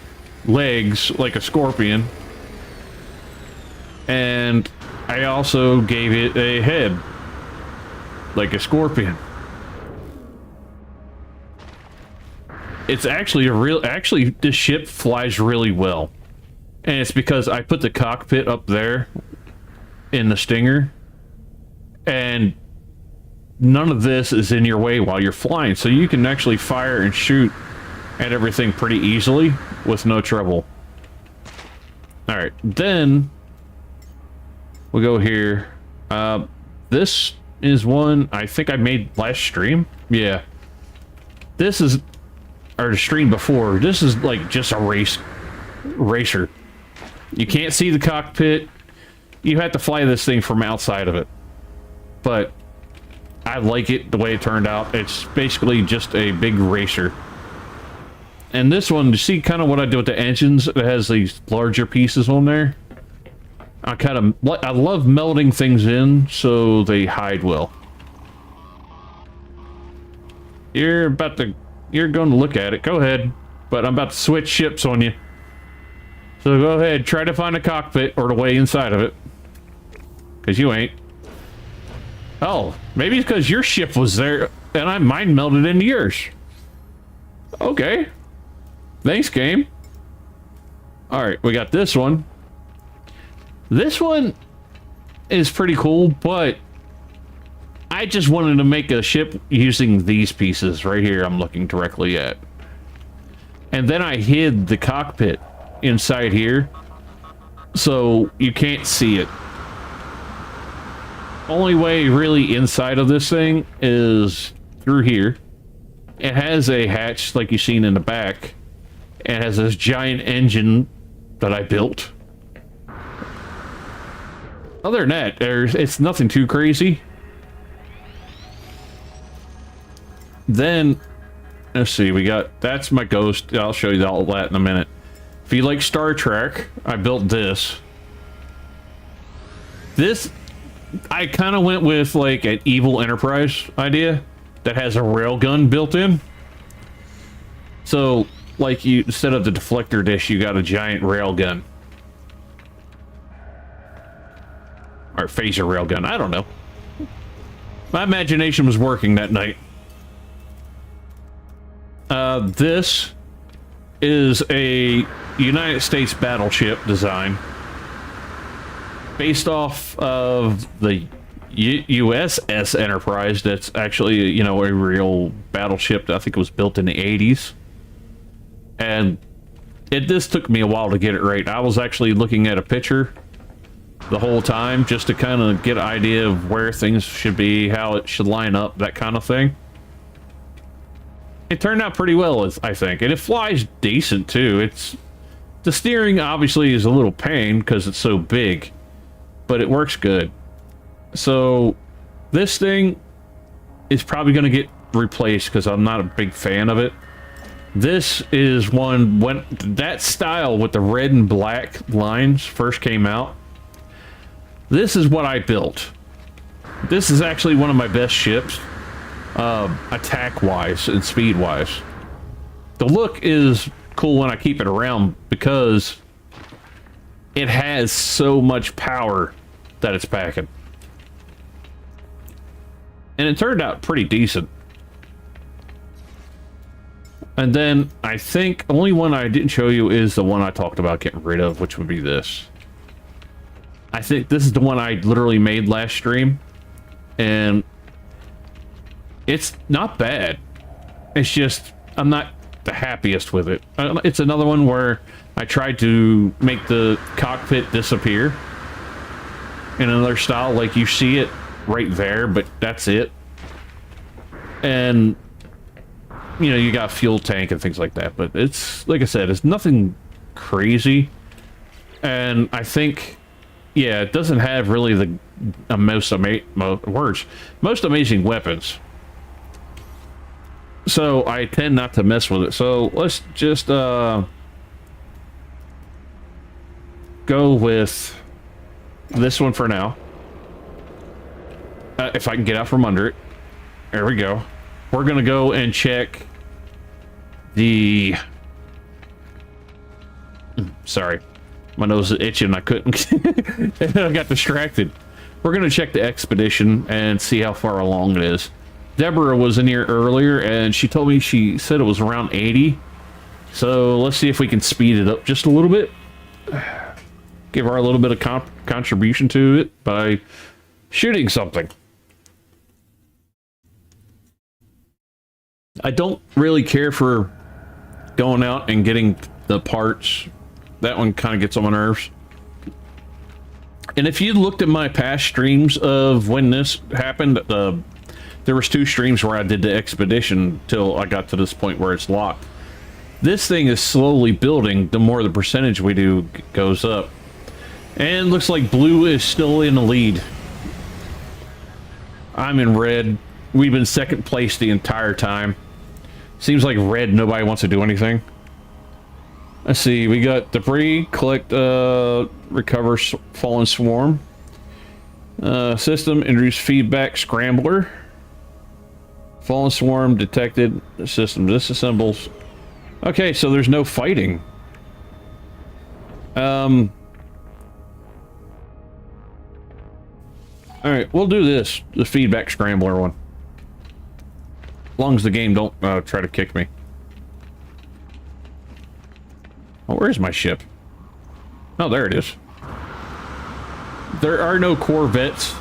legs like a scorpion. And I also gave it a head like a scorpion. It's actually this ship flies really well. And it's because I put the cockpit up there in the Stinger, and none of this is in your way while you're flying, so you can actually fire and shoot at everything pretty easily with no trouble. Alright, then we'll go here. This is one I think I made last stream. Yeah. This is, or the stream before, this is like just a racer. You can't see the cockpit. You have to fly this thing from outside of it. But I like it the way it turned out. It's basically just a big racer. And this one, you see kind of what I do with the engines? It has these larger pieces on there. I love melding things in so they hide well. You're going to look at it. Go ahead. But I'm about to switch ships on you. So go ahead, try to find a cockpit or the way inside of it. Because you ain't. Oh, maybe it's because your ship was there and mine melded into yours. Okay. Thanks, game. Alright, we got this one. This one is pretty cool, but I just wanted to make a ship using these pieces right here I'm looking directly at. And then I hid the cockpit inside here, so you can't see it. Only way really inside of this thing is through here. It has a hatch like you've seen in the back. It has this giant engine that I built. Other than that, it's nothing too crazy. Then, let's see, that's my Ghost. I'll show you all that in a minute. If you like Star Trek, I built this. I kind of went with like an evil Enterprise idea that has a railgun built in. So, like, instead of the deflector dish, you got a giant railgun. Or phaser railgun, I don't know. My imagination was working that night. This is a United States battleship design based off of the USS Enterprise. That's actually, you know, a real battleship that I think it was built in the 80s. And this took me a while to get it right. I was actually looking at a picture the whole time just to kind of get an idea of where things should be, how it should line up, that kind of thing. It turned out pretty well, I think, and it flies decent too. The steering obviously is a little pain because it's so big, but it works good. So this thing is probably going to get replaced because I'm not a big fan of it. This is one, when that style with the red and black lines first came out, this is what I built. This is actually one of my best ships, attack-wise and speed-wise. The look is cool when I keep it around because it has so much power that it's packing. And it turned out pretty decent. And then I think only one I didn't show you is the one I talked about getting rid of, which would be this. I think this is the one I literally made last stream, and it's not bad. It's just I'm not the happiest with it. It's another one where I tried to make the cockpit disappear in another style, like you see it right there, but that's it. And you know, you got fuel tank and things like that, but it's, like I said, it's nothing crazy. And I think, yeah, it doesn't have really the most amazing weapons. So I tend not to mess with it. So let's just go with this one for now. If I can get out from under it. There we go. We're gonna go and check the... Sorry. My nose is itching. I couldn't... I got distracted. We're gonna check the expedition and see how far along it is. Deborah was in here earlier and she told me, she said it was around 80. So let's see if we can speed it up just a little bit. Give her a little bit of contribution to it by shooting something. I don't really care for going out and getting the parts. That one kind of gets on my nerves. And if you looked at my past streams of when this happened, there was 2 streams where I did the expedition till I got to this point where it's locked. This thing is slowly building. The more the percentage we do goes up. And looks like blue is still in the lead. I'm in red. We've been second place the entire time. Seems like red, nobody wants to do anything. Let's see, we got debris, collect, recover fallen swarm. System, introduce feedback, scrambler. Fallen swarm detected, system disassembles. Okay, so there's no fighting. Alright, we'll do this, the feedback scrambler one. As long as the game don't try to kick me. Oh, where's my ship? Oh, there it is. There are no corvettes.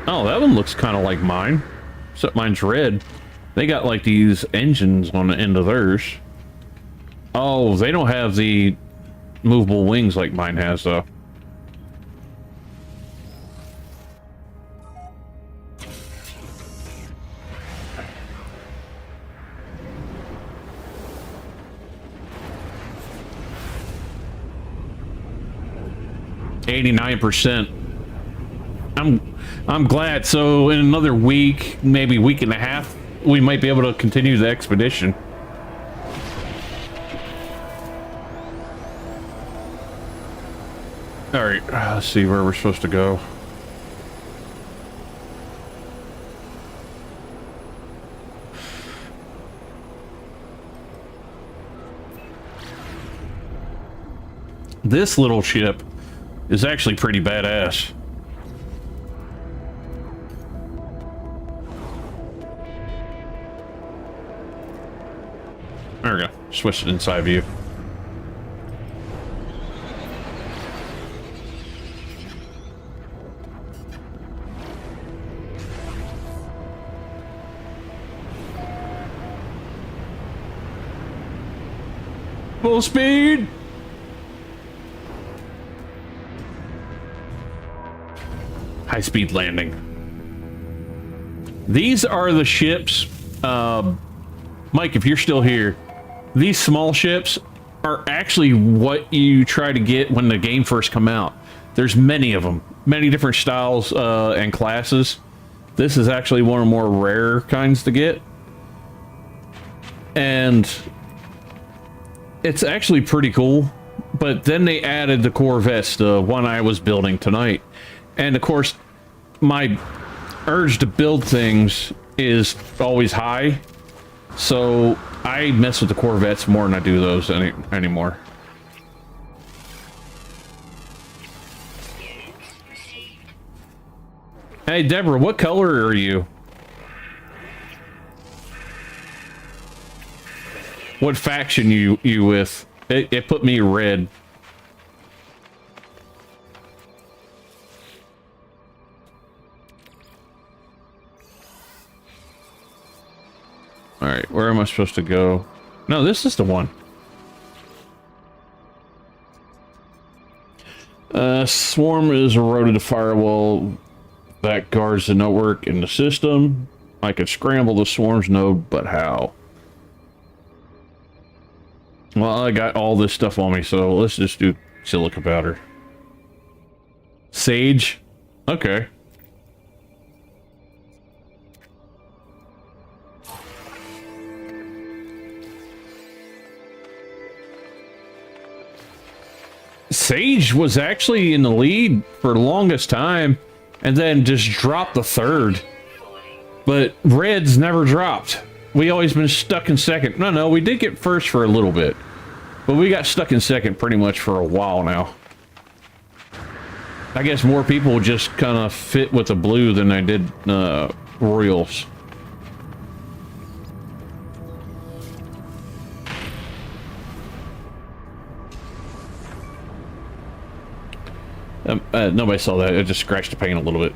Oh, that one looks kind of like mine. Except mine's red. They got like these engines on the end of theirs. Oh, they don't have the movable wings like mine has, though. %. I'm glad. So in another week, maybe week and a half, we might be able to continue the expedition. All right, let's see where we're supposed to go. This little ship is actually pretty badass. There we go. Switch it inside view. Full speed! High-speed landing. These are the ships, Mike, if you're still here, these small ships are actually what you try to get when the game first come out. There's many of them, many different styles and classes. This is actually one of the more rare kinds to get. And it's actually pretty cool. But then they added the corvettes, the one I was building tonight. And of course, my urge to build things is always high. So I mess with the corvettes more than I do those anymore. Hey, Deborah, what color are you? What faction you with? It put me red. Alright, where am I supposed to go? No, this is the one. Swarm is eroded a firewall that guards the network in the system. I could scramble the swarm's node, but how? Well, I got all this stuff on me, so let's just do silica powder. Sage? Okay. Sage was actually in the lead for the longest time, and then just dropped the third. But Red's never dropped. We always been stuck in second. No, we did get first for a little bit. But we got stuck in second pretty much for a while now. I guess more people just kind of fit with the blue than they did Royals. Nobody saw that. It just scratched the paint a little bit.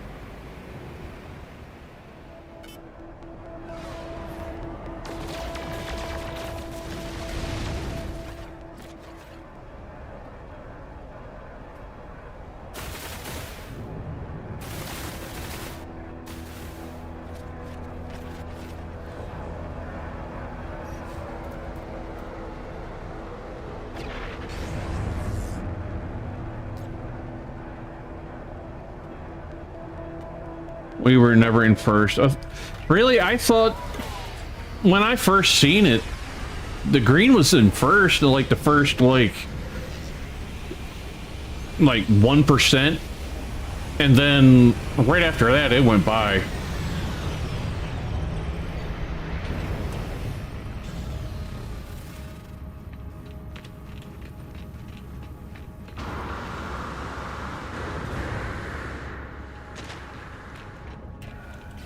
We were never in first. Really? I thought when I first seen it, the green was in first, like the first like 1%, and then right after that it went by.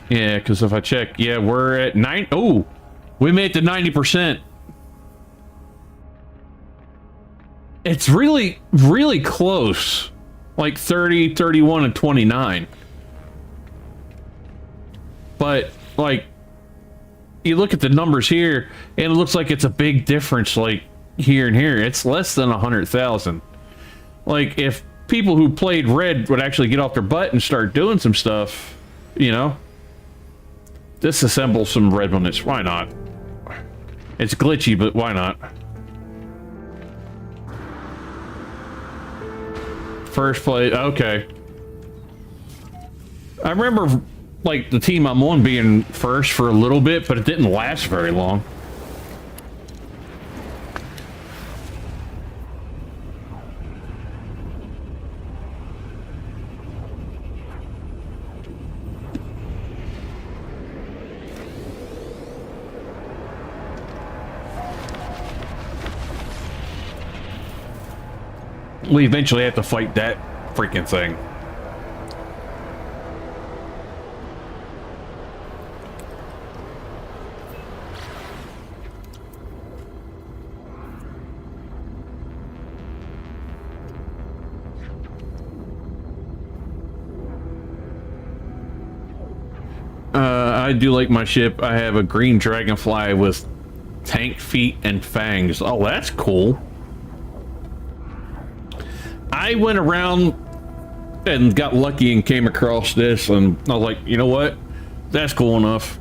Yeah, because if I check, yeah, we're at 9. Oh, we made it to 90%. It's really, really close. Like 30, 31, and 29. But, like, you look at the numbers here, and it looks like it's a big difference, like, here and here. It's less than 100,000. Like, if people who played Red would actually get off their butt and start doing some stuff, you know? Disassemble some red units. Why not? It's glitchy, but why not? First place. Okay. I remember, like, the team I'm on being first for a little bit, but it didn't last very long. We eventually have to fight that freaking thing. I do like my ship. I have a green dragonfly with tank feet and fangs. Oh, that's cool. I went around and got lucky and came across this, and I was like, you know what? That's cool enough.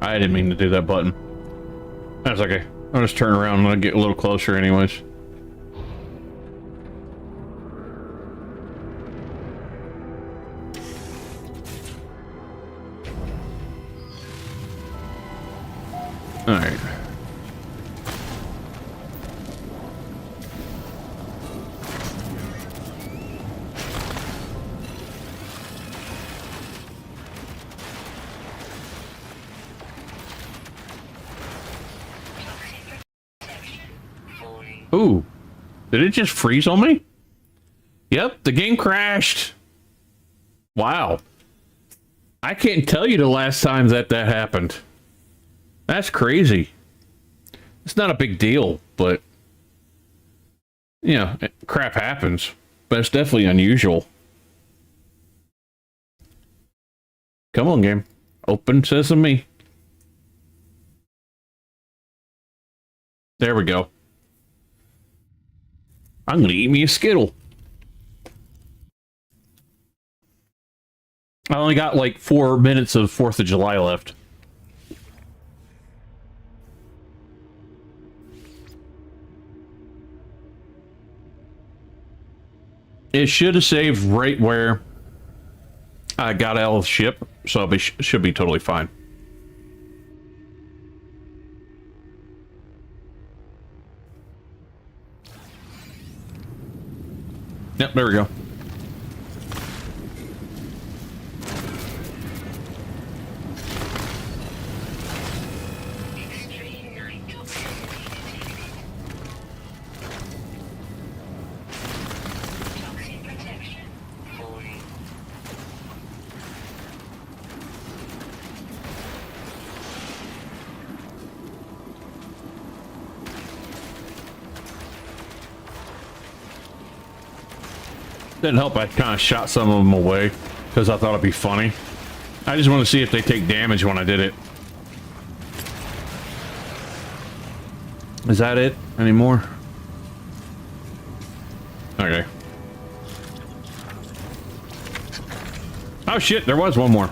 I didn't mean to do that button. That's okay. I'll just turn around and I'll get a little closer anyways. Alright. Ooh, did it just freeze on me? Yep, the game crashed. Wow. I can't tell you the last time that happened. That's crazy. It's not a big deal, but, you know, crap happens. But it's definitely unusual. Come on, game. Open sesame. There we go. I'm gonna eat me a Skittle. I only got like 4 minutes of 4th of July left. It should have saved right where I got out of the ship, so it should be totally fine. Yep, there we go. Didn't help, I kind of shot some of them away because I thought it'd be funny. I just want to see if they take damage when I did it. Is that it? Any more? Okay. Oh shit, there was one more.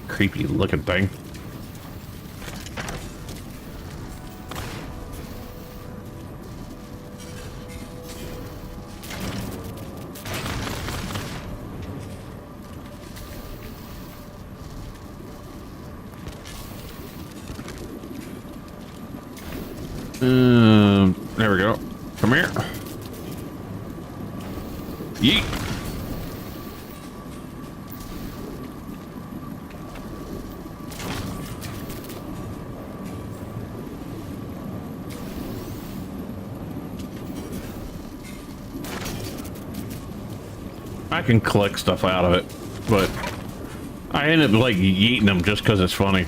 Creepy looking thing. There we go. Come here. Yeet. I can collect stuff out of it, but I end up like yeeting them just because it's funny.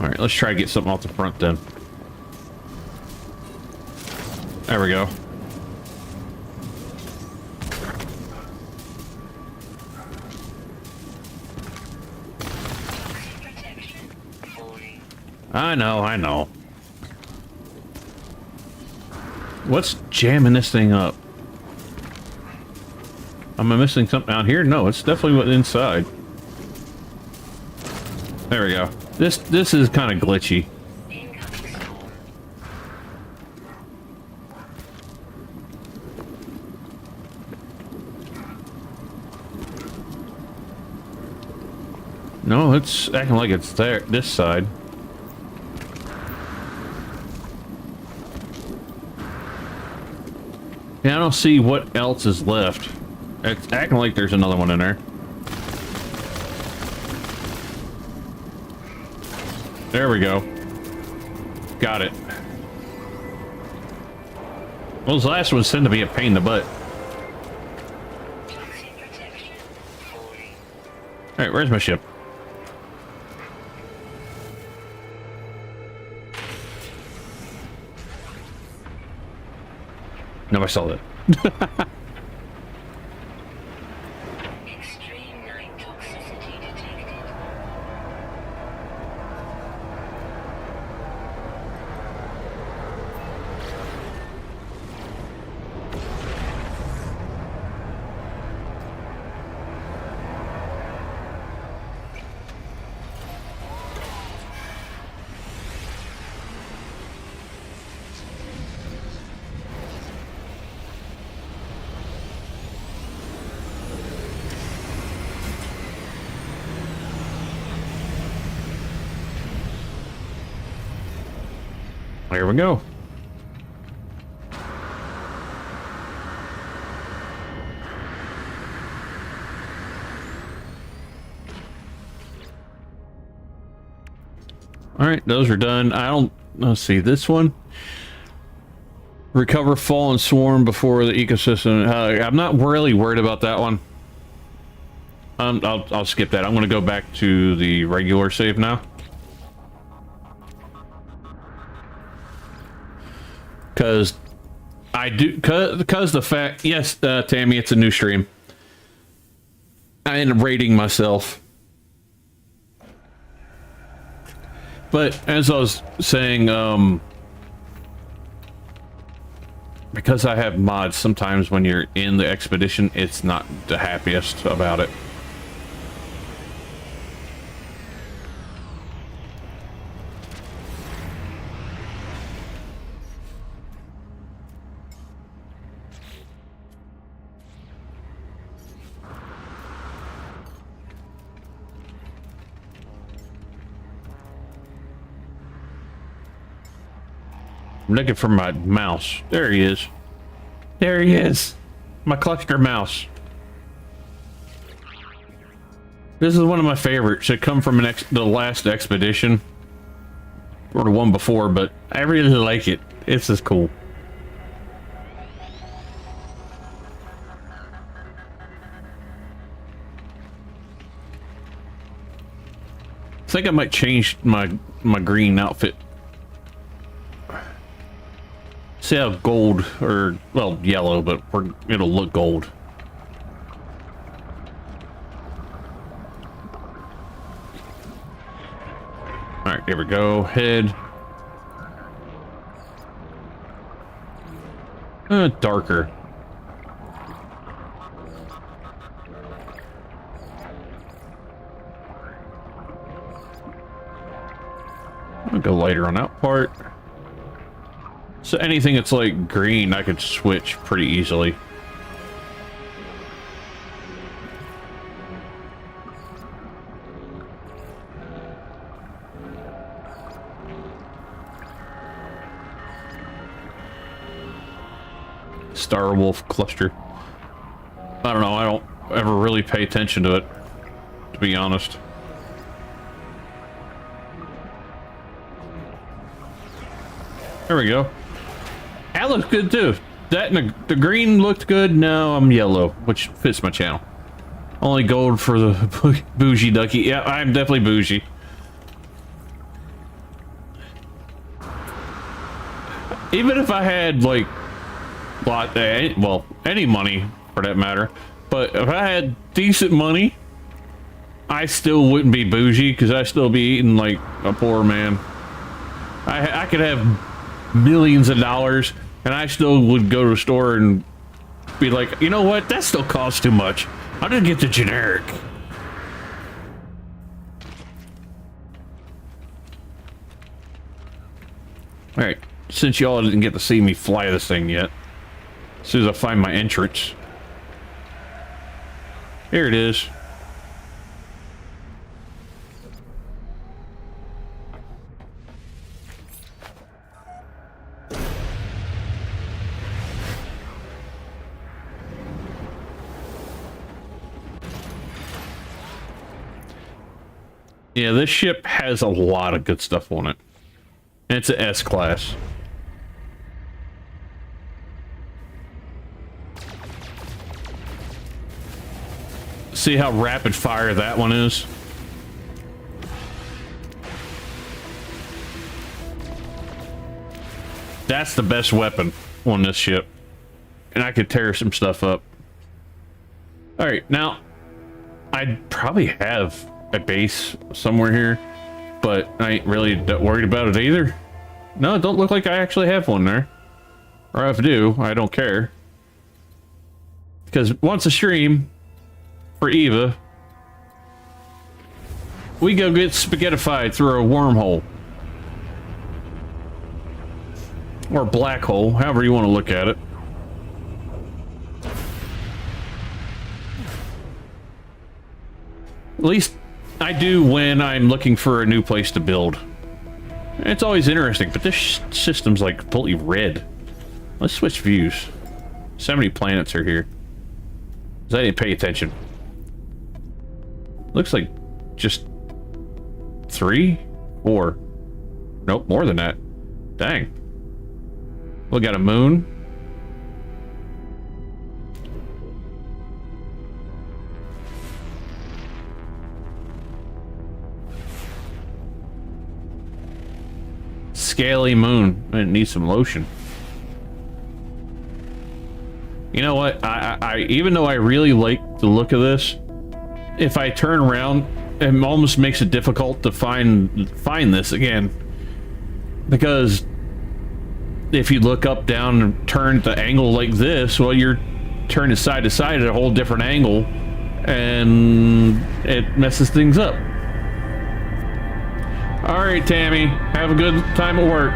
Alright, let's try to get something off the front then. There we go. I know. What's jamming this thing up? Am I missing something out here? No, it's definitely what's inside. There we go. This is kind of glitchy. No, it's acting like it's there, this side. Yeah, I don't see what else is left. It's acting like there's another one in there. There we go. Got it. Those last ones tend to be a pain in the butt. Alright, where's my ship? No, I saw that. Extreme night toxicity detected. There we go. All right, those are done. Let's see, this one. Recover fallen swarm before the ecosystem. I'm not really worried about that one. I'll skip that. I'm going to go back to the regular save now. Because the fact, yes, Tammy, it's a new stream. I ended up rating myself. But as I was saying, because I have mods, sometimes when you're in the expedition, it's not the happiest about it. I'm looking for my mouse. There he is. There he is. My cluster mouse. This is one of my favorites. It come from the last expedition. Or the one before, but I really like it. It's just cool. I think I might change my green outfit. See how gold, or well, yellow, but it'll look gold. All right, here we go. Head. Darker. I'll go lighter on that part. So anything that's like green, I could switch pretty easily. Star Wolf cluster. I don't know, I don't ever really pay attention to it, to be honest. There we go. That looks good too. That and the green looked good. Now I'm yellow, which fits my channel. Only gold for the bougie ducky. Yeah, I'm definitely bougie. Even if I had like well, any money for that matter, but if I had decent money, I still wouldn't be bougie because I still be eating like a poor man. I could have millions of dollars and I still would go to the store and be like, you know what, that still costs too much. I'll just get the generic. All right, since y'all didn't get to see me fly this thing yet, as soon as I find my entrance. Here it is. Yeah, this ship has a lot of good stuff on it. And it's an S-class. See how rapid fire that one is? That's the best weapon on this ship. And I could tear some stuff up. Alright, now, I'd probably have a base somewhere here, but I ain't really worried about it either. No, it don't look like I actually have one there. Or if I do, I don't care. Because once a stream for Eva, we go get spaghettified through a wormhole. Or a black hole, however you want to look at it. At least I do when I'm looking for a new place to build. It's always interesting, but this system's like completely red. Let's switch views. So many planets are here. 'Cause I didn't pay attention. Looks like just 3, 4. Nope, more than that. Dang. We got a moon. Scaly moon. I need some lotion. You know what? I even though I really like the look of this, if I turn around, it almost makes it difficult to find this again. Because if you look up, down, and turn the angle like this, well, you're turning side to side at a whole different angle, and it messes things up. All right, Tammy, have a good time at work.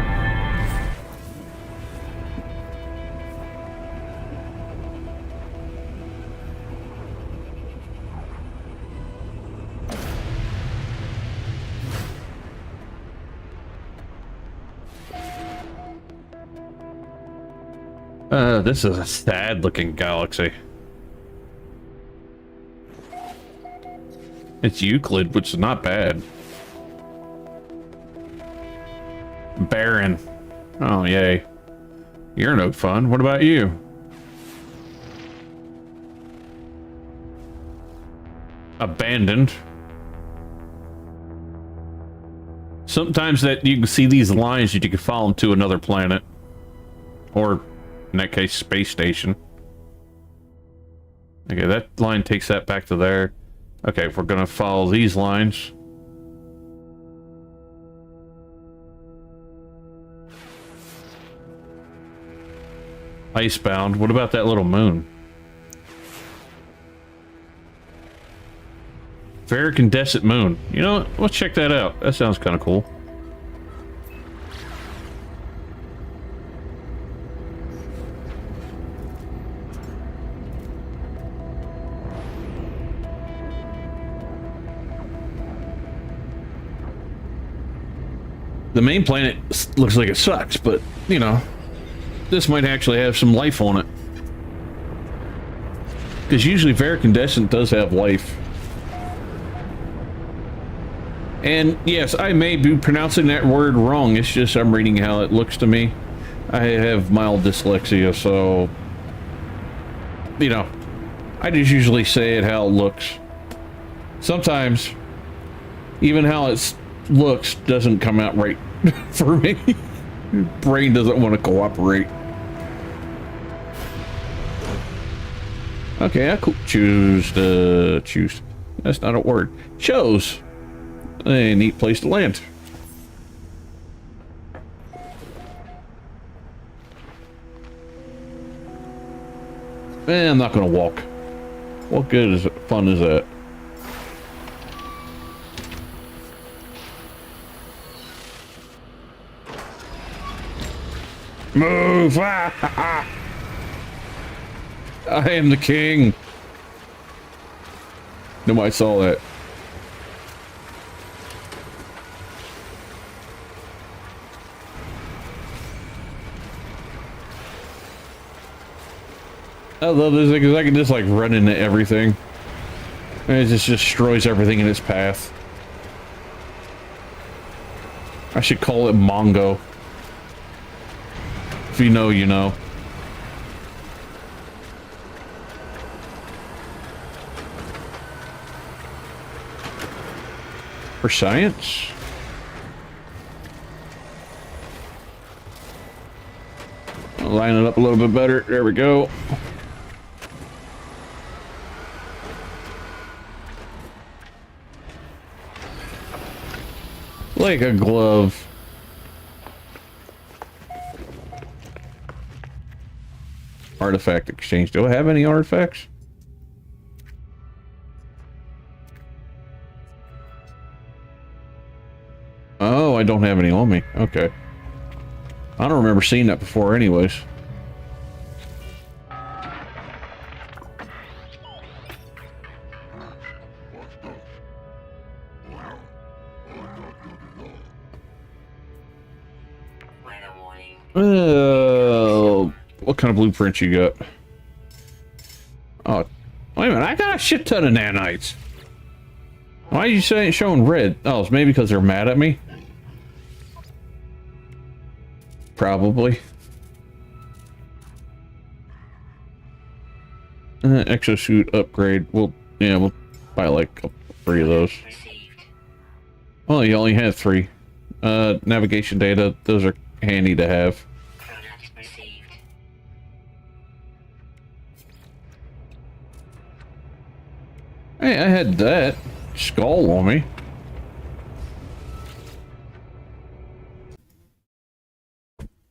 This is a sad-looking galaxy. It's Euclid, which is not bad. Barren. Oh, yay. You're no fun. What about you? Abandoned. Sometimes that you can see these lines that you can follow them to another planet. Or, in that case, space station. Okay, that line takes that back to there. Okay, if we're gonna follow these lines. Icebound. What about that little moon? Very incandescent moon. You know what? Let's check that out. That sounds kind of cool. The main planet looks like it sucks, but, you know, this might actually have some life on it. Because usually Varicandescent does have life. And yes, I may be pronouncing that word wrong. It's just I'm reading how it looks to me. I have mild dyslexia, so, you know, I just usually say it how it looks. Sometimes, even how it looks doesn't come out right for me. Brain doesn't want to cooperate. Okay, I could choose. That's not a word. Chose. A neat place to land. I'm not gonna walk. What good is fun is that? Move! I am the king. Nobody saw that. I love this thing because I can just like run into everything. And it just destroys everything in its path. I should call it Mongo. If you know, you know. For science? I'll line it up a little bit better. There we go. Like a glove. Artifact exchange. Do I have any artifacts? Oh, I don't have any on me. Okay. I don't remember seeing that before anyways. What kind of blueprints you got? Oh, wait a minute. I got a shit ton of nanites. Why are you saying showing red? Oh, it's maybe because they're mad at me? Probably. Exosuit upgrade. We'll buy like 3 of those. Well, you only had 3. Navigation data. Those are handy to have. Hey, I had that skull on me.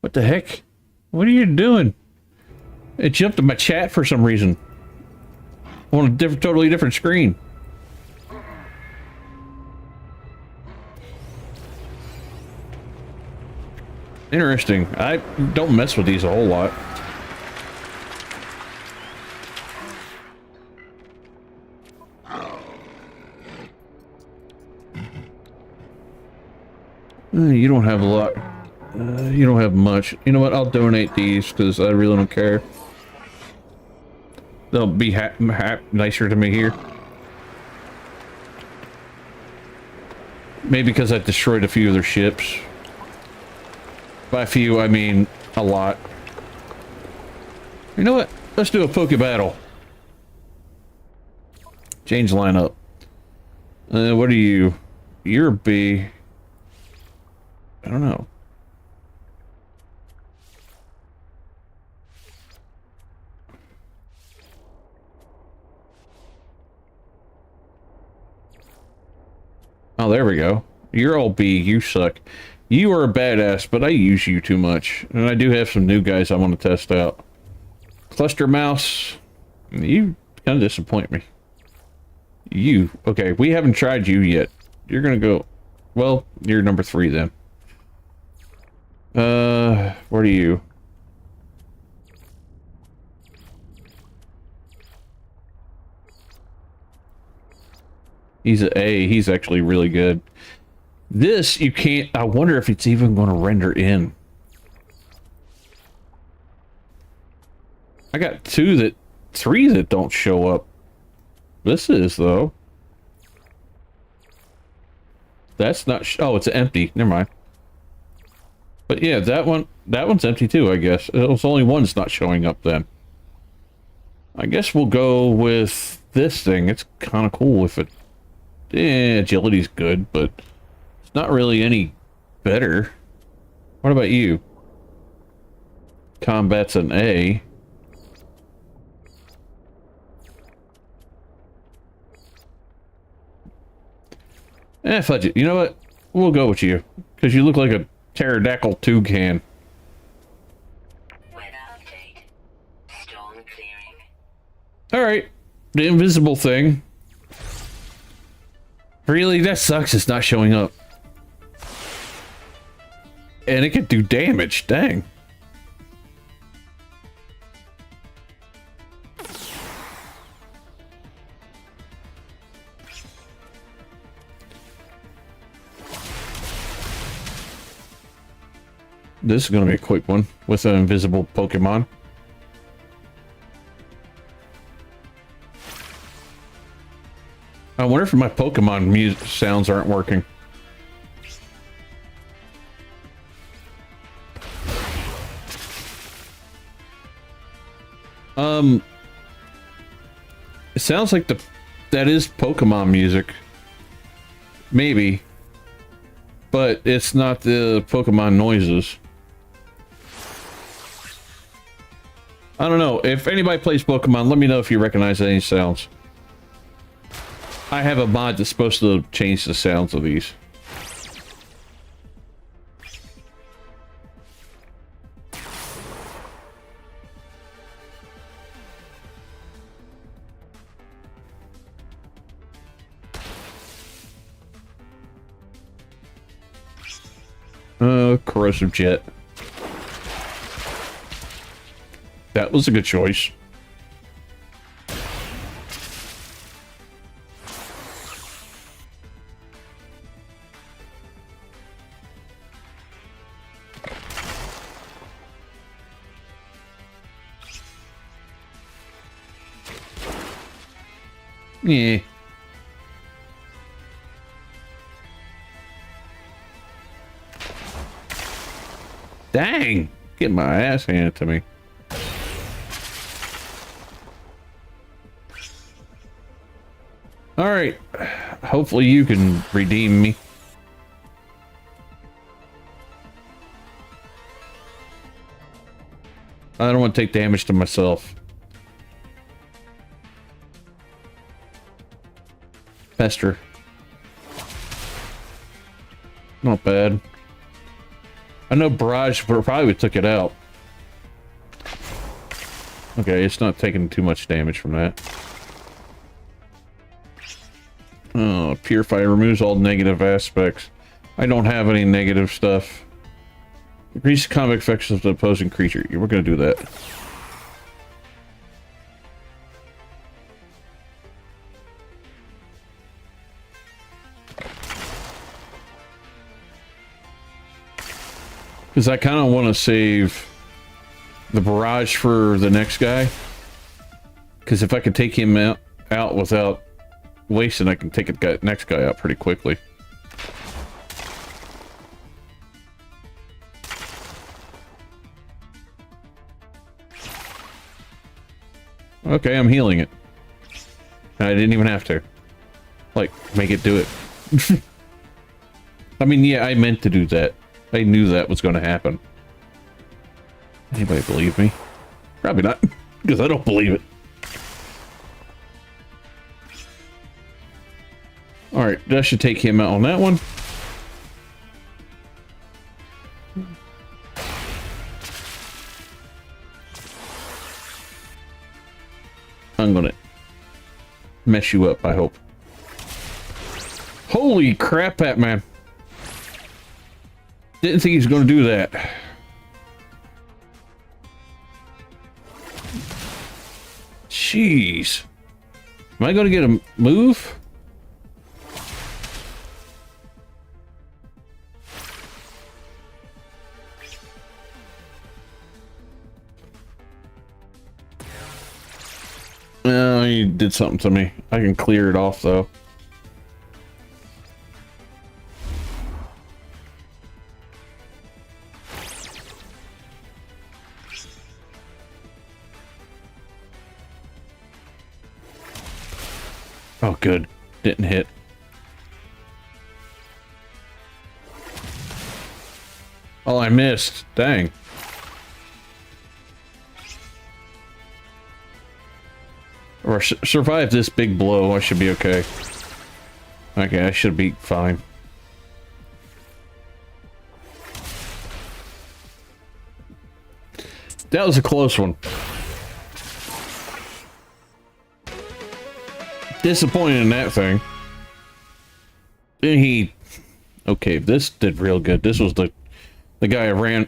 What the heck? What are you doing? It jumped to my chat for some reason. On a totally different screen. Interesting. I don't mess with these a whole lot. You don't have a lot. You don't have much. You know what? I'll donate these because I really don't care. They'll be nicer to me here. Maybe because I destroyed a few of their ships. By a few, I mean a lot. You know what? Let's do a poke battle. Change lineup. What are you? You're a B. I don't know. Oh, there we go. You're all B. You suck. You are a badass, but I use you too much. And I do have some new guys I want to test out. Cluster Mouse. You kind of disappoint me. You. Okay, we haven't tried you yet. You're going to go... Well, you're number 3 then. What are you? He's an A. He's actually really good. This, you can't... I wonder if it's even going to render in. I got 3 that don't show up. This is, though. That's not... Oh, it's empty. Never mind. But yeah, that one's empty too, I guess. It's only one that's not showing up then. I guess we'll go with this thing. It's kind of cool if it... Yeah, agility's good, but it's not really any better. What about you? Combat's an A. Fudge it. You know what? We'll go with you. Because you look like a pterodactyl toucan. Weather update. Storm clearing. Alright. The invisible thing. Really? That sucks. It's not showing up. And it could do damage. Dang. This is going to be a quick one with an invisible Pokemon. I wonder if my Pokemon music sounds aren't working. It sounds like that is Pokemon music. Maybe. But it's not the Pokemon noises. I don't know. If anybody plays Pokemon, let me know if you recognize any sounds. I have a mod that's supposed to change the sounds of these. Corrosive Jet. That was a good choice. Yeah. Dang! Get my ass handed to me. Alright. Hopefully you can redeem me. I don't want to take damage to myself. Pester. Not bad. I know Barrage probably took it out. Okay, it's not taking too much damage from that. Oh, Purify removes all negative aspects. I don't have any negative stuff. Increase combat effects of the opposing creature. Yeah, we're gonna do that. Because I kind of want to save the barrage for the next guy. Because if I can take him out without wasting, I can take the next guy out pretty quickly. Okay, I'm healing it. I didn't even have to. Like, make it do it. I mean, yeah, I meant to do that. I knew that was going to happen. Anybody believe me? Probably not, because I don't believe it. Alright, that should take him out on that one. I'm gonna mess you up, I hope. Holy crap, Batman. Didn't think he was gonna do that. Jeez. Am I gonna get a move? No, he did something to me. I can clear it off though. Oh, good. Didn't hit. Oh, I missed. Dang. Or survive this big blow, I should be okay. Okay, I should be fine. That was a close one. Disappointed in that thing. He... Okay, this did real good. This was the guy who ran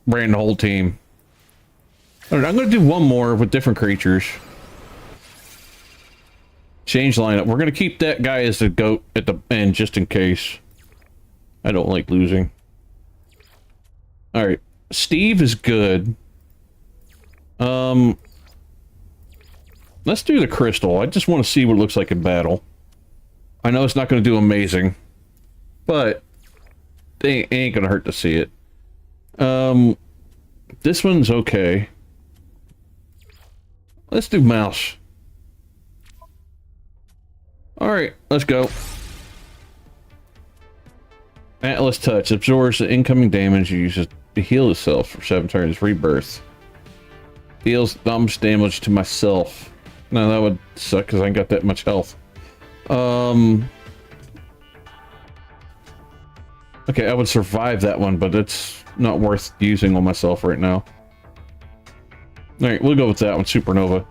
the whole team. Alright, I'm gonna do one more with different creatures. Change lineup. We're gonna keep that guy as the goat at the end just in case. I don't like losing. Alright. Steve is good. Let's do the crystal. I just want to see what it looks like in battle. I know it's not going to do amazing, but it ain't going to hurt to see it. This one's okay. Let's do mouse. Alright, let's go. Atlas Touch. Absorbs the incoming damage. Uses to heal itself for 7 turns. Rebirth. Deals thumbs damage to myself. No, that would suck because I ain't got that much health. Okay, I would survive that one, but it's not worth using on myself right now. Alright, we'll go with that one. Supernova.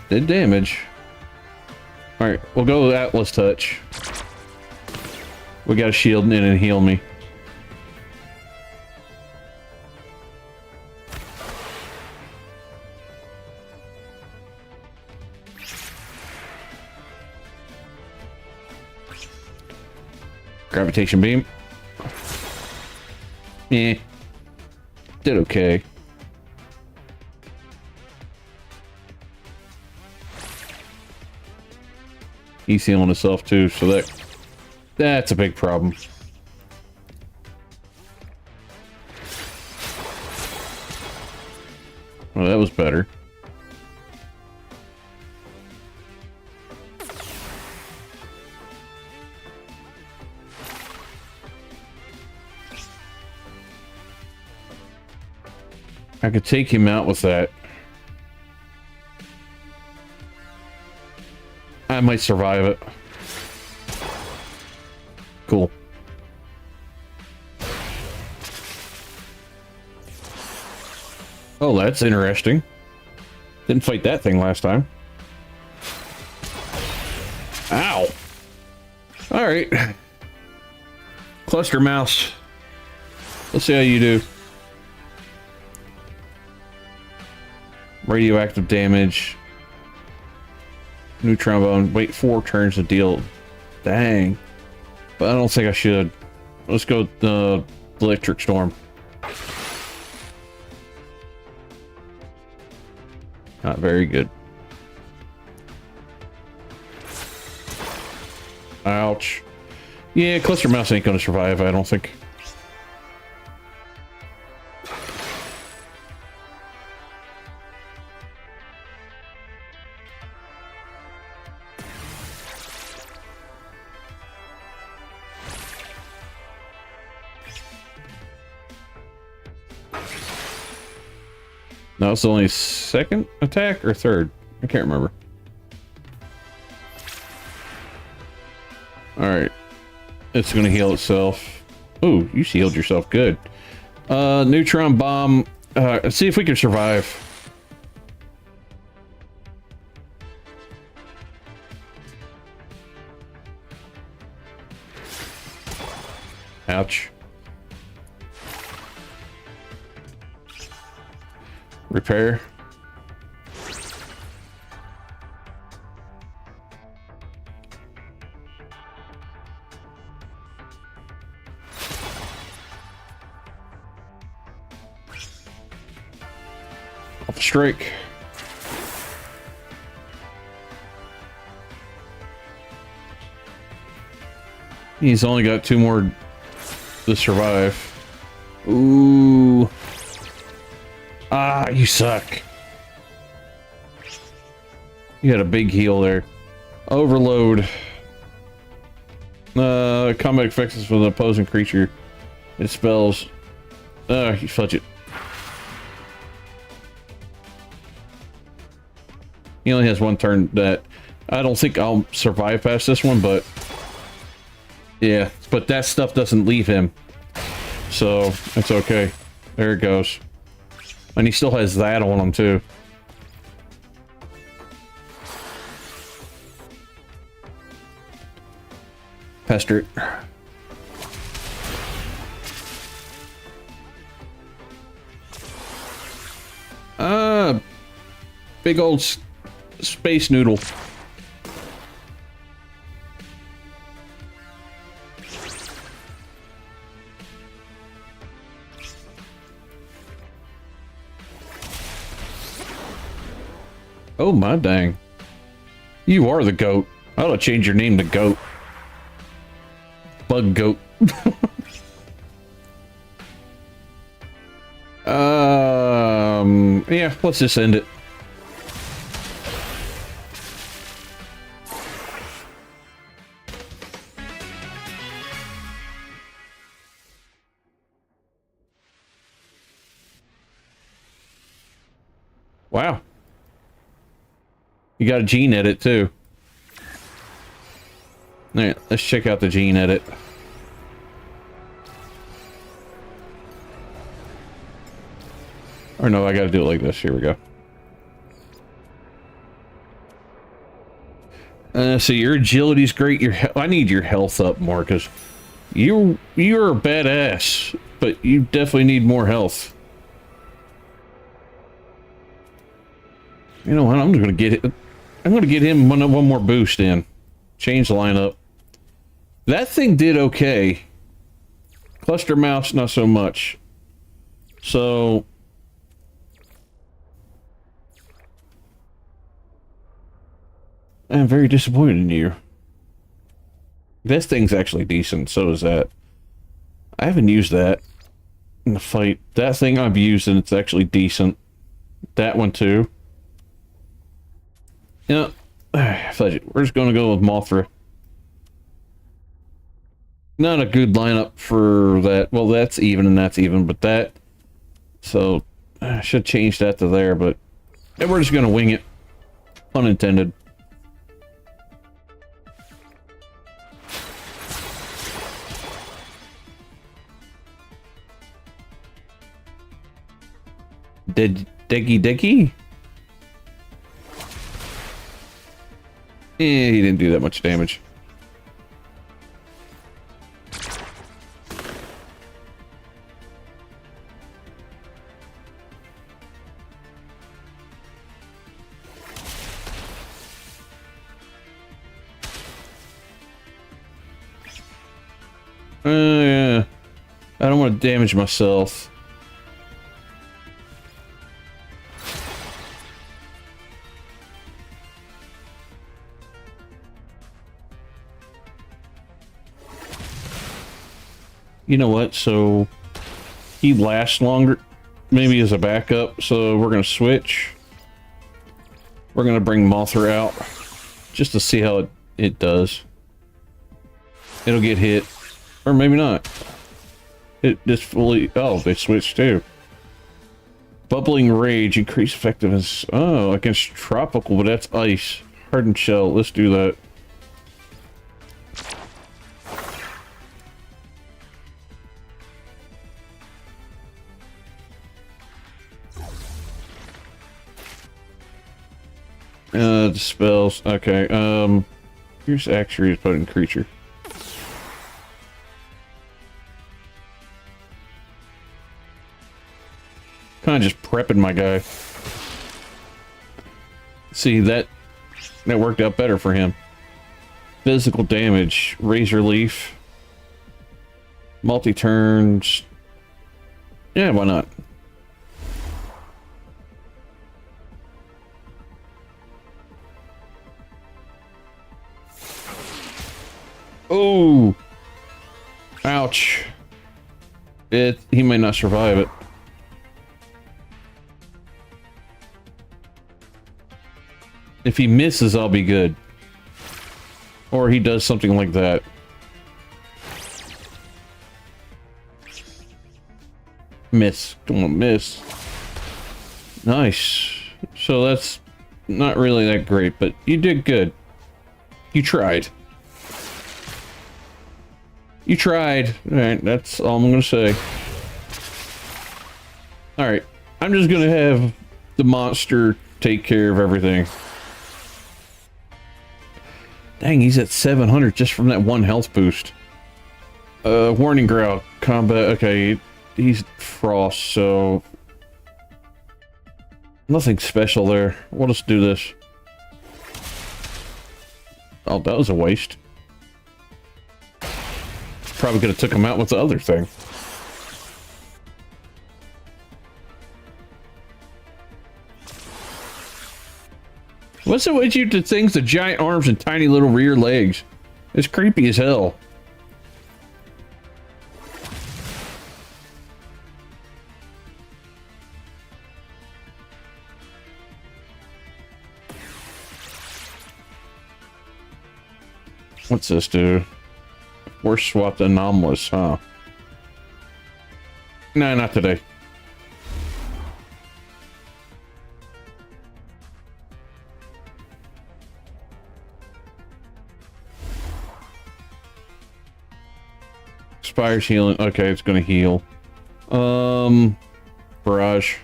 Did damage. Alright, we'll go with Atlas Touch. We got a shield in and heal me. Gravitation beam. Eh. Did okay. He's healing himself too, so that's a big problem. Well, that was better. I could take him out with that. I might survive it. Cool. Oh, that's interesting. Didn't fight that thing last time. Ow. All right. Cluster mouse. Let's see how you do. Radioactive damage. Neutron bomb. Wait 4 turns to deal. Dang. But I don't think I should. Let's go with the electric storm. Not very good. Ouch. Yeah, cluster mouse ain't gonna survive, I don't think. No, it's only second attack or third. I can't remember. Alright. It's gonna heal itself. Ooh, you healed yourself good. Neutron bomb. Let's see if we can survive. Ouch. Repair. Off strike. He's only got 2 more to survive. Ooh. Ah, you suck. You had a big heal there. Overload. Combat effects for the opposing creature. It spells. You fudge it. He only has 1 turn that I don't think I'll survive past this one, but yeah, but that stuff doesn't leave him. So it's okay. There it goes. And he still has that on him too. Pester. Big old space noodle. Oh my dang. You are the goat. I ought to change your name to Goat. Bug Goat. Yeah, let's just end it. Wow. You got a gene edit too. Alright, let's check out the gene edit. Or no, I gotta do it like this. Here we go. So your agility's great. I need your health up more because you're a badass, but you definitely need more health. You know what? I'm gonna get him one more boost in. Change the lineup. That thing did okay. Cluster mouse, not so much. So... I'm very disappointed in you. This thing's actually decent, so is that. I haven't used that in the fight. That thing I've used and it's actually decent. That one too. Yeah, fudge it. We're just gonna go with Mothra. Not a good lineup for that. Well, that's even and that's even, but that... So, I should change that to there, but... we're just gonna wing it. Unintended. Diggy? He didn't do that much damage. Yeah. I don't want to damage myself. You know what? So he lasts longer, maybe as a backup. So we're gonna switch. We're gonna bring Mothra out just to see how it does. It'll get hit, or maybe not. It just fully. Oh, they switched too. Bubbling Rage, increase effectiveness. Oh, against tropical, but that's ice. Hardened shell. Let's do that. Spells. Okay. Here's actually put in creature. Kind of just prepping my guy. See, that worked out better for him. Physical damage, Razor Leaf, multi-turns. Yeah, why not? Oh, ouch. He may not survive it. If he misses, I'll be good. Or he does something like that. Miss. Come on, miss. Nice. So that's not really that great, but you did good. You tried. You tried. Alright, that's all I'm gonna say. Alright, I'm just gonna have the monster take care of everything. Dang, he's at 700 just from that one health boost. Warning growl, combat, okay, he's frost, so... Nothing special there. We'll just do this. Oh, that was a waste. Probably could have took him out with the other thing. What's it with you to things, the giant arms and tiny little rear legs? It's creepy as hell. What's this do? Force swapped anomalous, huh? No, not today. Spire's healing. Okay, it's gonna heal. Barrage.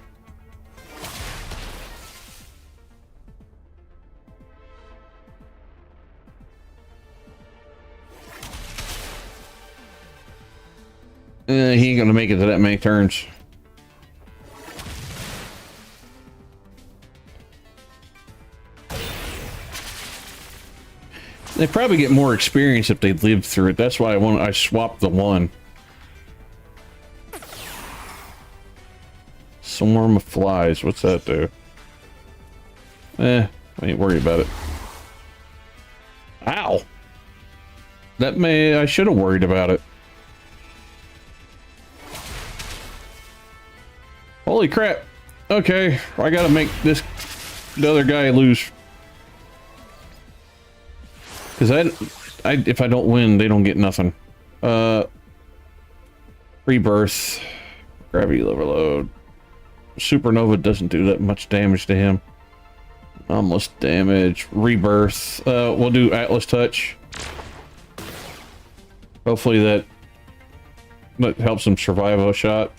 He ain't gonna make it to that many turns. They probably get more experience if they lived through it. That's why I swapped the one. Swarm of flies. What's that do? I ain't worried about it. Ow! I should have worried about it. Holy crap. Okay, I gotta make the other guy lose. Because if I don't win, they don't get nothing. Rebirth. Gravity overload. Supernova doesn't do that much damage to him. Almost damage. Rebirth. We'll do Atlas Touch. Hopefully that helps him survive a shot.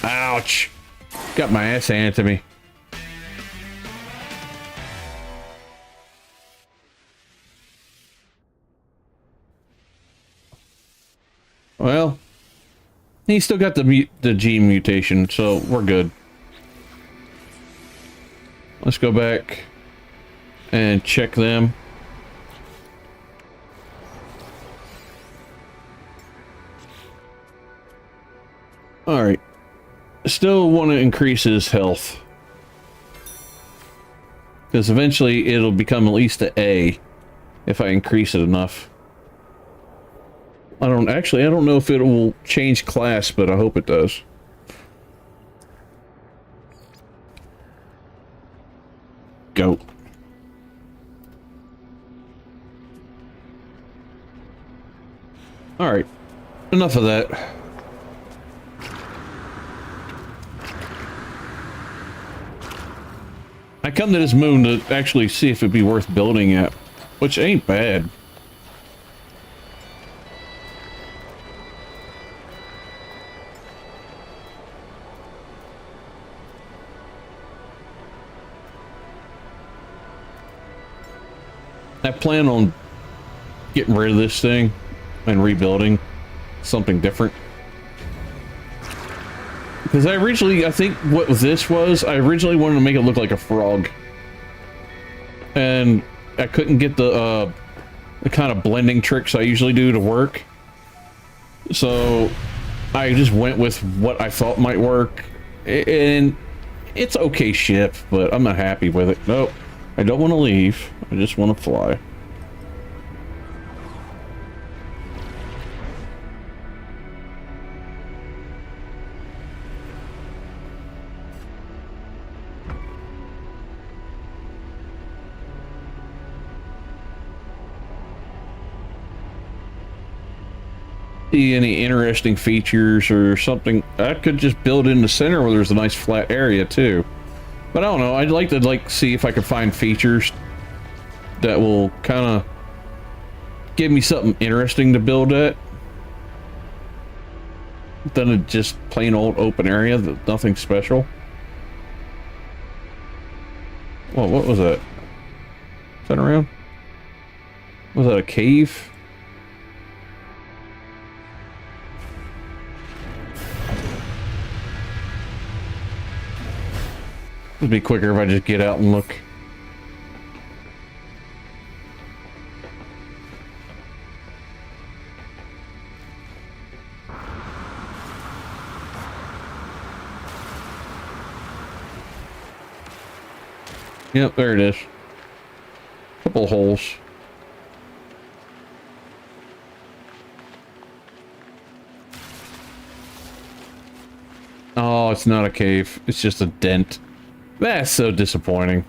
Ouch! Got my ass handed to me. Well, he still got the G mutation, so we're good. Let's go back and check them. All right. Still want to increase his health, because eventually it'll become at least an A if I increase it enough. I don't know if it will change class, but I hope it does. Go. All right, enough of that. I come to this moon to actually see if it'd be worth building at, which ain't bad. I plan on getting rid of this thing and rebuilding something different. Because I think what this was, I originally wanted to make it look like a frog. And I couldn't get the kind of blending tricks I usually do to work. So I just went with what I thought might work. And it's okay ship, but I'm not happy with it. Nope, I don't want to leave. I just want to fly. See any interesting features or something. I could just build in the center where there's a nice flat area too. But I don't know. I'd like to see if I could find features that will kind of give me something interesting to build at. Than a just plain old open area that nothing special. Well, what was that? Is that around? Was that a cave? It'd be quicker if I just get out and look. Yep, there it is. Couple holes. Oh, it's not a cave. It's just a dent. That's so disappointing.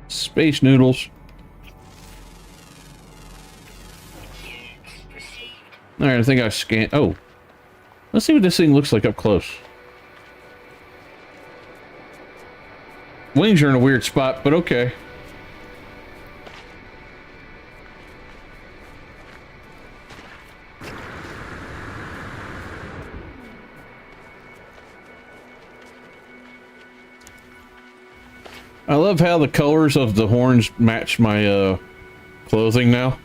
Space noodles. Alright, I think I scanned. Oh. Let's see what this thing looks like up close. Wings are in a weird spot, but okay. I love how the colors of the horns match my clothing now.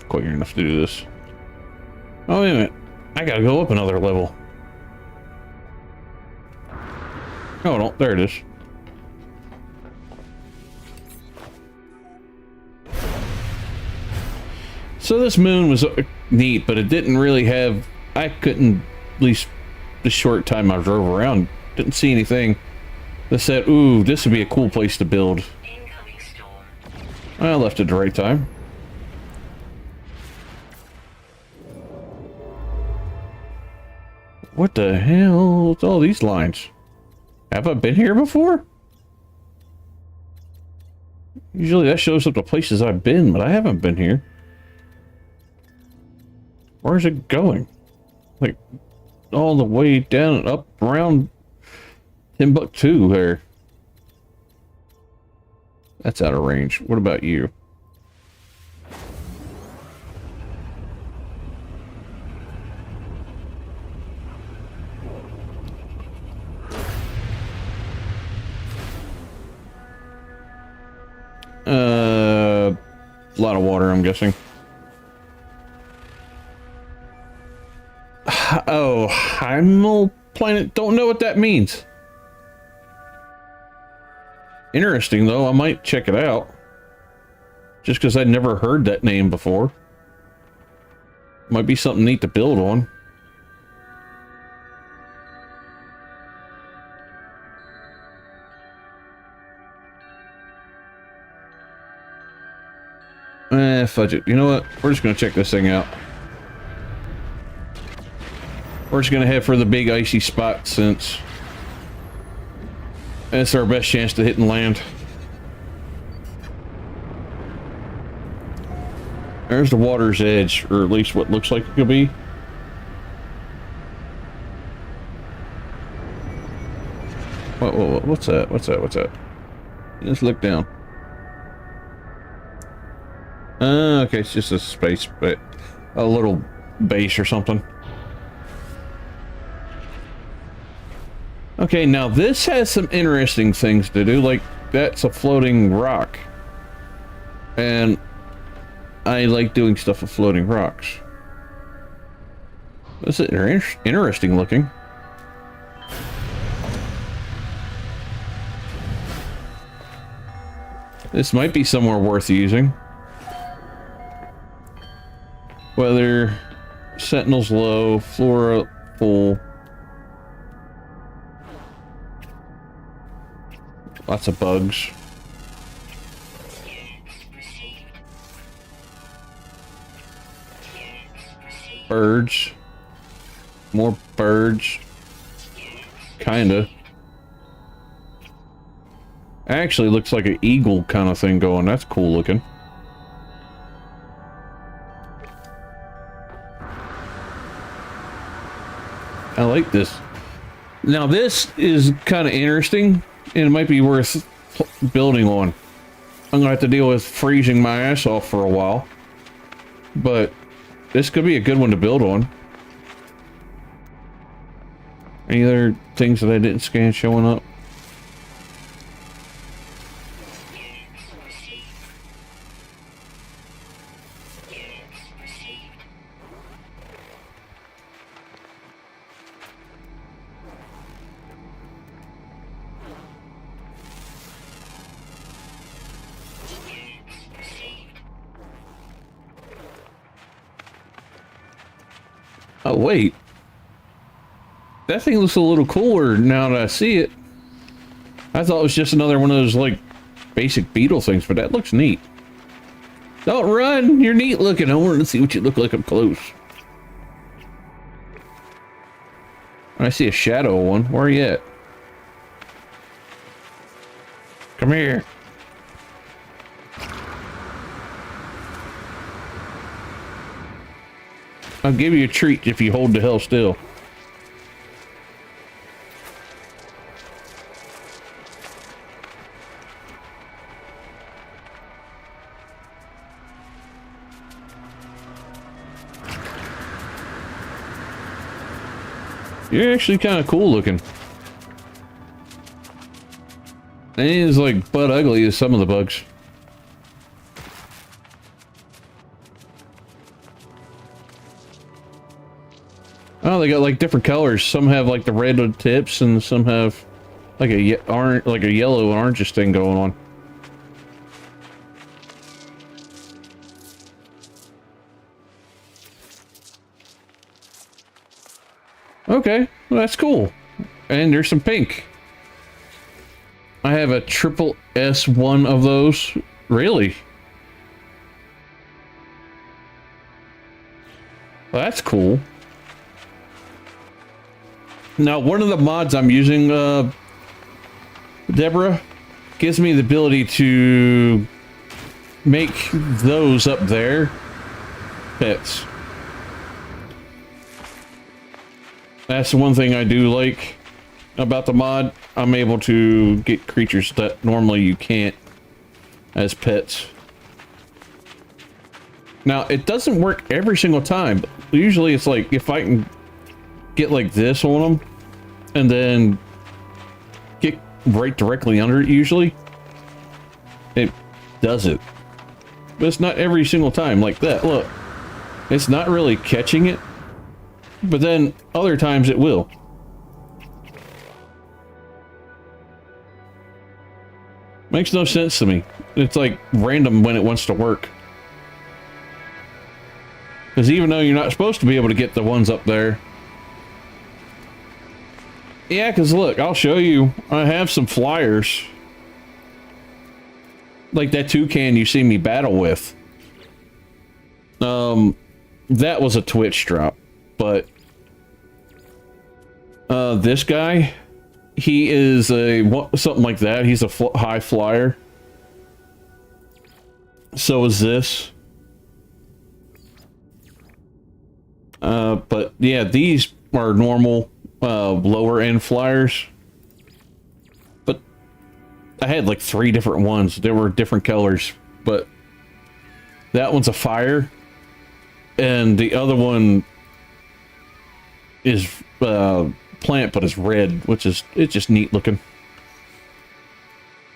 Quick enough to do this. Oh, wait a minute. I gotta go up another level. Oh, no, there it is. So this moon was neat, but it didn't really have... I couldn't, at least the short time I drove around, didn't see anything that said, ooh, this would be a cool place to build. Incoming storm. I left at the right time. What the hell is all these lines? Have I been here before? Usually that shows up the places I've been, but I haven't been here. Where's it going? Like, all the way down and up around Timbuktu there. That's out of range. What about you? A lot of water, I'm guessing. Oh, Hymal planet. Don't know what that means. Interesting, though. I might check it out. Just because I'd never heard that name before. Might be something neat to build on. Fudge it. You know what? We're just going to check this thing out. We're just going to head for the big icy spot since that's our best chance to hit and land. There's the water's edge, or at least what looks like it could be. What's that? What's that? Just look down. Okay, it's just a space, but a little base or something. Okay, now this has some interesting things to do, like that's a floating rock. And I like doing stuff with floating rocks. This is interesting looking. This might be somewhere worth using. Weather, Sentinels low, Flora full. Lots of bugs. Birds. More birds. Kinda. Actually looks like an eagle kind of thing going. That's cool looking. I like this. Now this is kind of interesting, and it might be worth building on. I'm gonna have to deal with freezing my ass off for a while, but this could be a good one to build on. Any other things that I didn't scan showing up? Oh, wait. That thing looks a little cooler now that I see it. I thought it was just another one of those, like, basic beetle things, but that looks neat. Don't run! You're neat looking. I wanted to see what you look like up close. I see a shadow one. Where are you at? Come here. I'll give you a treat if you hold the hell still. You're actually kind of cool looking. And it is like butt ugly as some of the bugs. Oh, they got like different colors. Some have like the red tips, and some have like a orange, like a yellow and orange thing going on. Okay, well, that's cool. And there's some pink. I have a triple S1 of those. Really? Well, that's cool. Now, one of the mods I'm using, Deborah, gives me the ability to make those up there pets. That's the one thing I do like about the mod. I'm able to get creatures that normally you can't as pets. Now, it doesn't work every single time. Usually it's like if I can get like this on them and then get right directly under it, usually it does it. But it's not every single time like that. Look, it's not really catching it. But then other times it will. Makes no sense to me. It's like random when it wants to work. Because even though you're not supposed to be able to get the ones up there. Yeah, because look, I'll show you. I have some flyers. Like that toucan you see me battle with. That was a Twitch drop. But this guy, he is a something like that. He's a high flyer. So is this. But yeah, these are normal lower end flyers. But I had like 3 different ones. They were different colors, but that one's a fire, and the other one is plant, but it's red, which is it's just neat looking.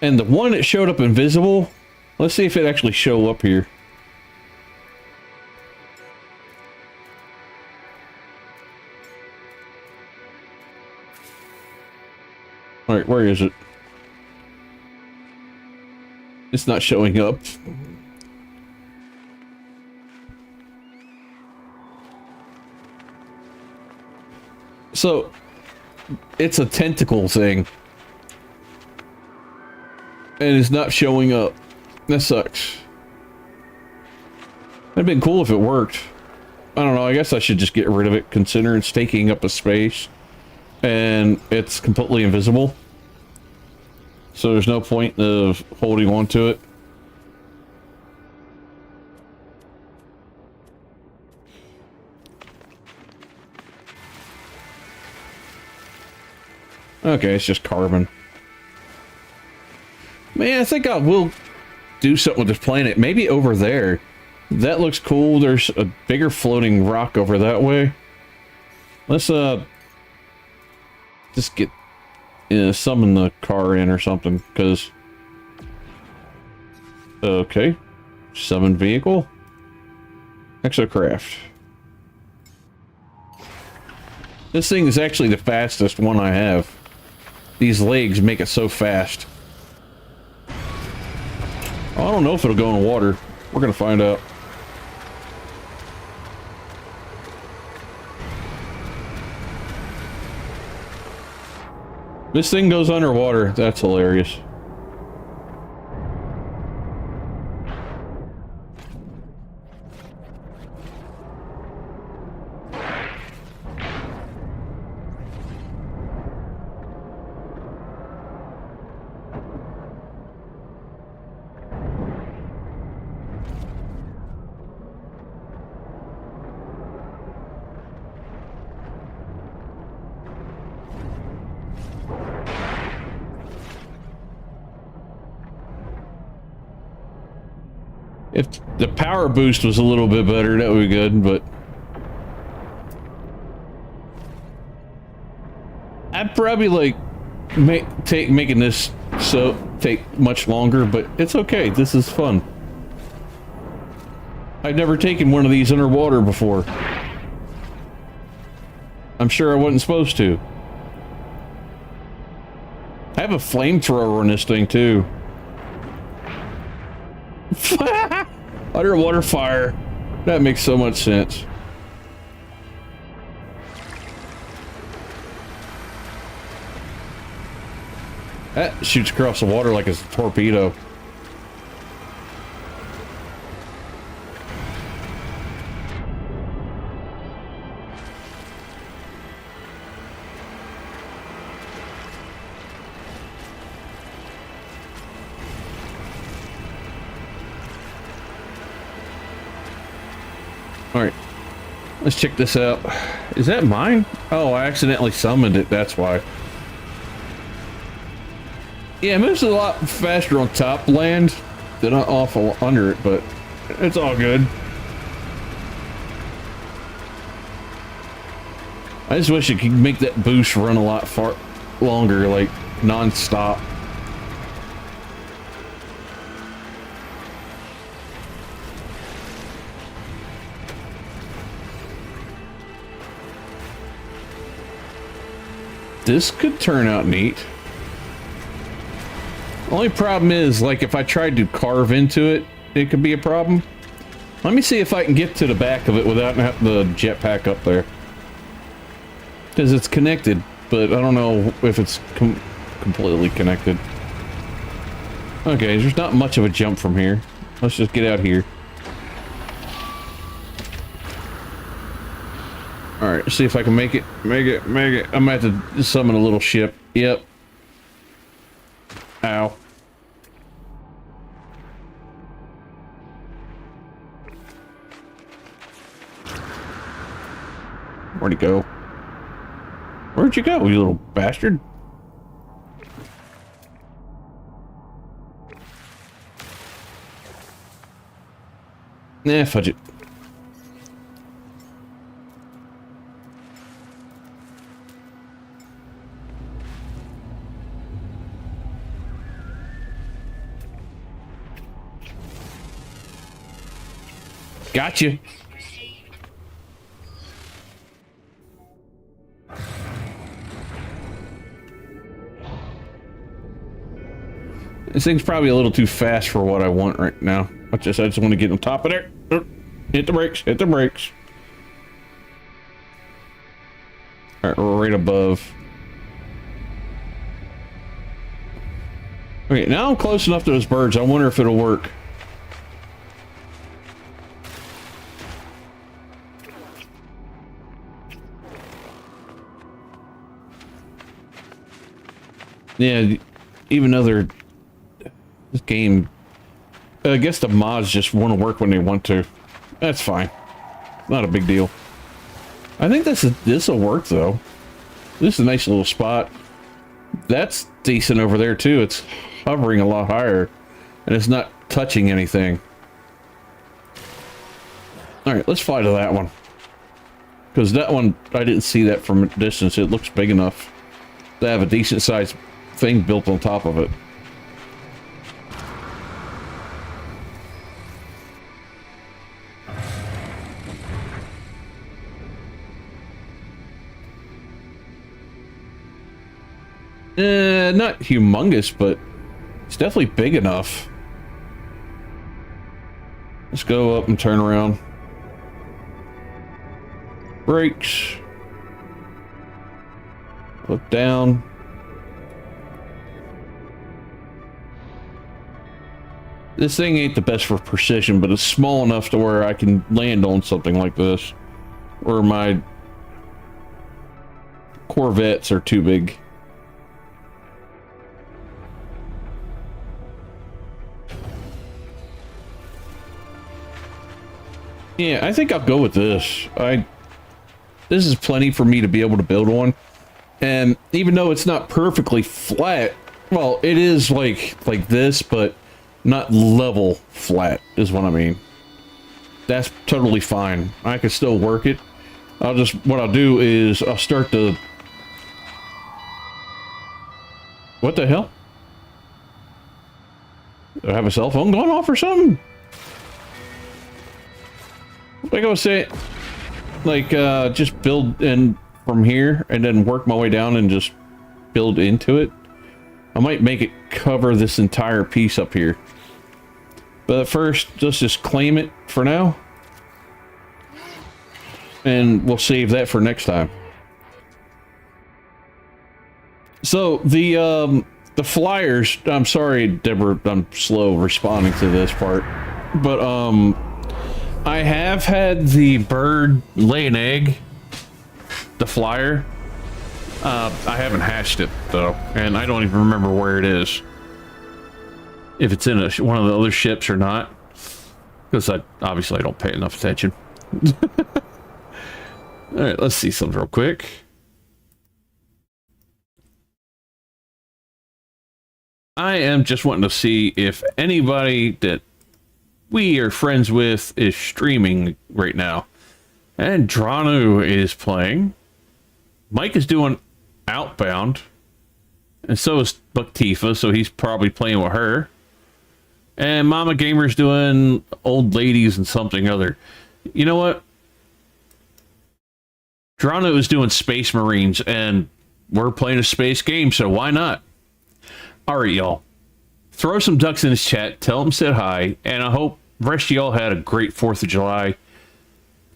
And the one that showed up invisible, let's see if it actually show up here. All right, where is it? It's not showing up. So, it's a tentacle thing. And it's not showing up. That sucks. That'd been cool if it worked. I don't know, I guess I should just get rid of it, considering it's taking up a space. And it's completely invisible. So there's no point of holding on to it. Okay, it's just carbon. Man, I think I will do something with this planet. Maybe over there. That looks cool. There's a bigger floating rock over that way. Let's just get summon the car in or something, because okay, summon vehicle, exocraft. This thing is actually the fastest one I have. These legs make it so fast. I don't know if it'll go in the water. We're gonna find out. This thing goes underwater. That's hilarious. If the power boost was a little bit better, that would be good, but I'd probably like making this so take much longer, but it's okay. This is fun. I've never taken one of these underwater before. I'm sure I wasn't supposed to. I have a flamethrower on this thing too. Underwater fire. That makes so much sense. That shoots across the water like it's a torpedo. Alright, let's check this out. Is that mine? Oh, I accidentally summoned it, that's why. Yeah, it moves a lot faster on top land than off under it, but it's all good. I just wish it could make that boost run a lot far longer, like non-stop. This could turn out neat. Only problem is, like, if I tried to carve into it, it could be a problem. Let me see if I can get to the back of it without having the jetpack up there. Because it's connected, but I don't know if it's completely connected. Okay, there's not much of a jump from here. Let's just get out here. Alright, see if I can make it. Make it. I'm gonna have to summon a little ship. Yep. Ow. Where'd he go? Where'd you go, you little bastard? Nah, fudge it. Gotcha. This thing's probably a little too fast for what I want right now. I just want to get on top of there. Hit the brakes. Hit the brakes. All right, we're right above. Okay, now I'm close enough to those birds. I wonder if it'll work. Yeah, even though they're this game, I guess the mods just want to work when they want to. That's fine. Not a big deal. I think this will work though. This is a nice little spot. That's decent over there too. It's hovering a lot higher, and it's not touching anything. All right, let's fly to that one. Because that one, I didn't see that from a distance. It looks big enough to have a decent sized thing built on top of it. Not humongous, but it's definitely big enough. Let's go up and turn around. Brakes. Look down. This thing ain't the best for precision, but it's small enough to where I can land on something like this. Or my corvettes are too big. Yeah, I think I'll go with this. This is plenty for me to be able to build on. And even though it's not perfectly flat, well, it is like this, but Not level flat is what I mean. That's totally fine. I can still work it. What I'll do is I'll start the... What the hell? Do I have a cell phone going off or something? Like I was saying, like, just build in from here and then work my way down and just build into it. I might make it cover this entire piece up here. But first, let's just claim it for now. And we'll save that for next time. So, the flyers, I'm sorry, Deborah, I'm slow responding to this part. But, I have had the bird lay an egg. The flyer. I haven't hatched it, though. And I don't even remember where it is. If it's in one of the other ships or not. Because obviously I don't pay enough attention. Alright, let's see something real quick. I am just wanting to see if anybody that we are friends with is streaming right now. And Dranu is playing. Mike is doing Outbound. And so is Buck Tifa, so he's probably playing with her. And Mama Gamer's doing Old Ladies and something other. You know what? Drano is doing Space Marines, and we're playing a space game, so why not? Alright, y'all. Throw some ducks in his chat, tell him said hi, and I hope the rest of y'all had a great 4th of July.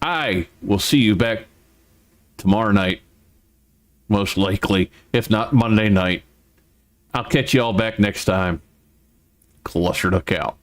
I will see you back tomorrow night, most likely, if not Monday night. I'll catch y'all back next time. Cluster Duck out.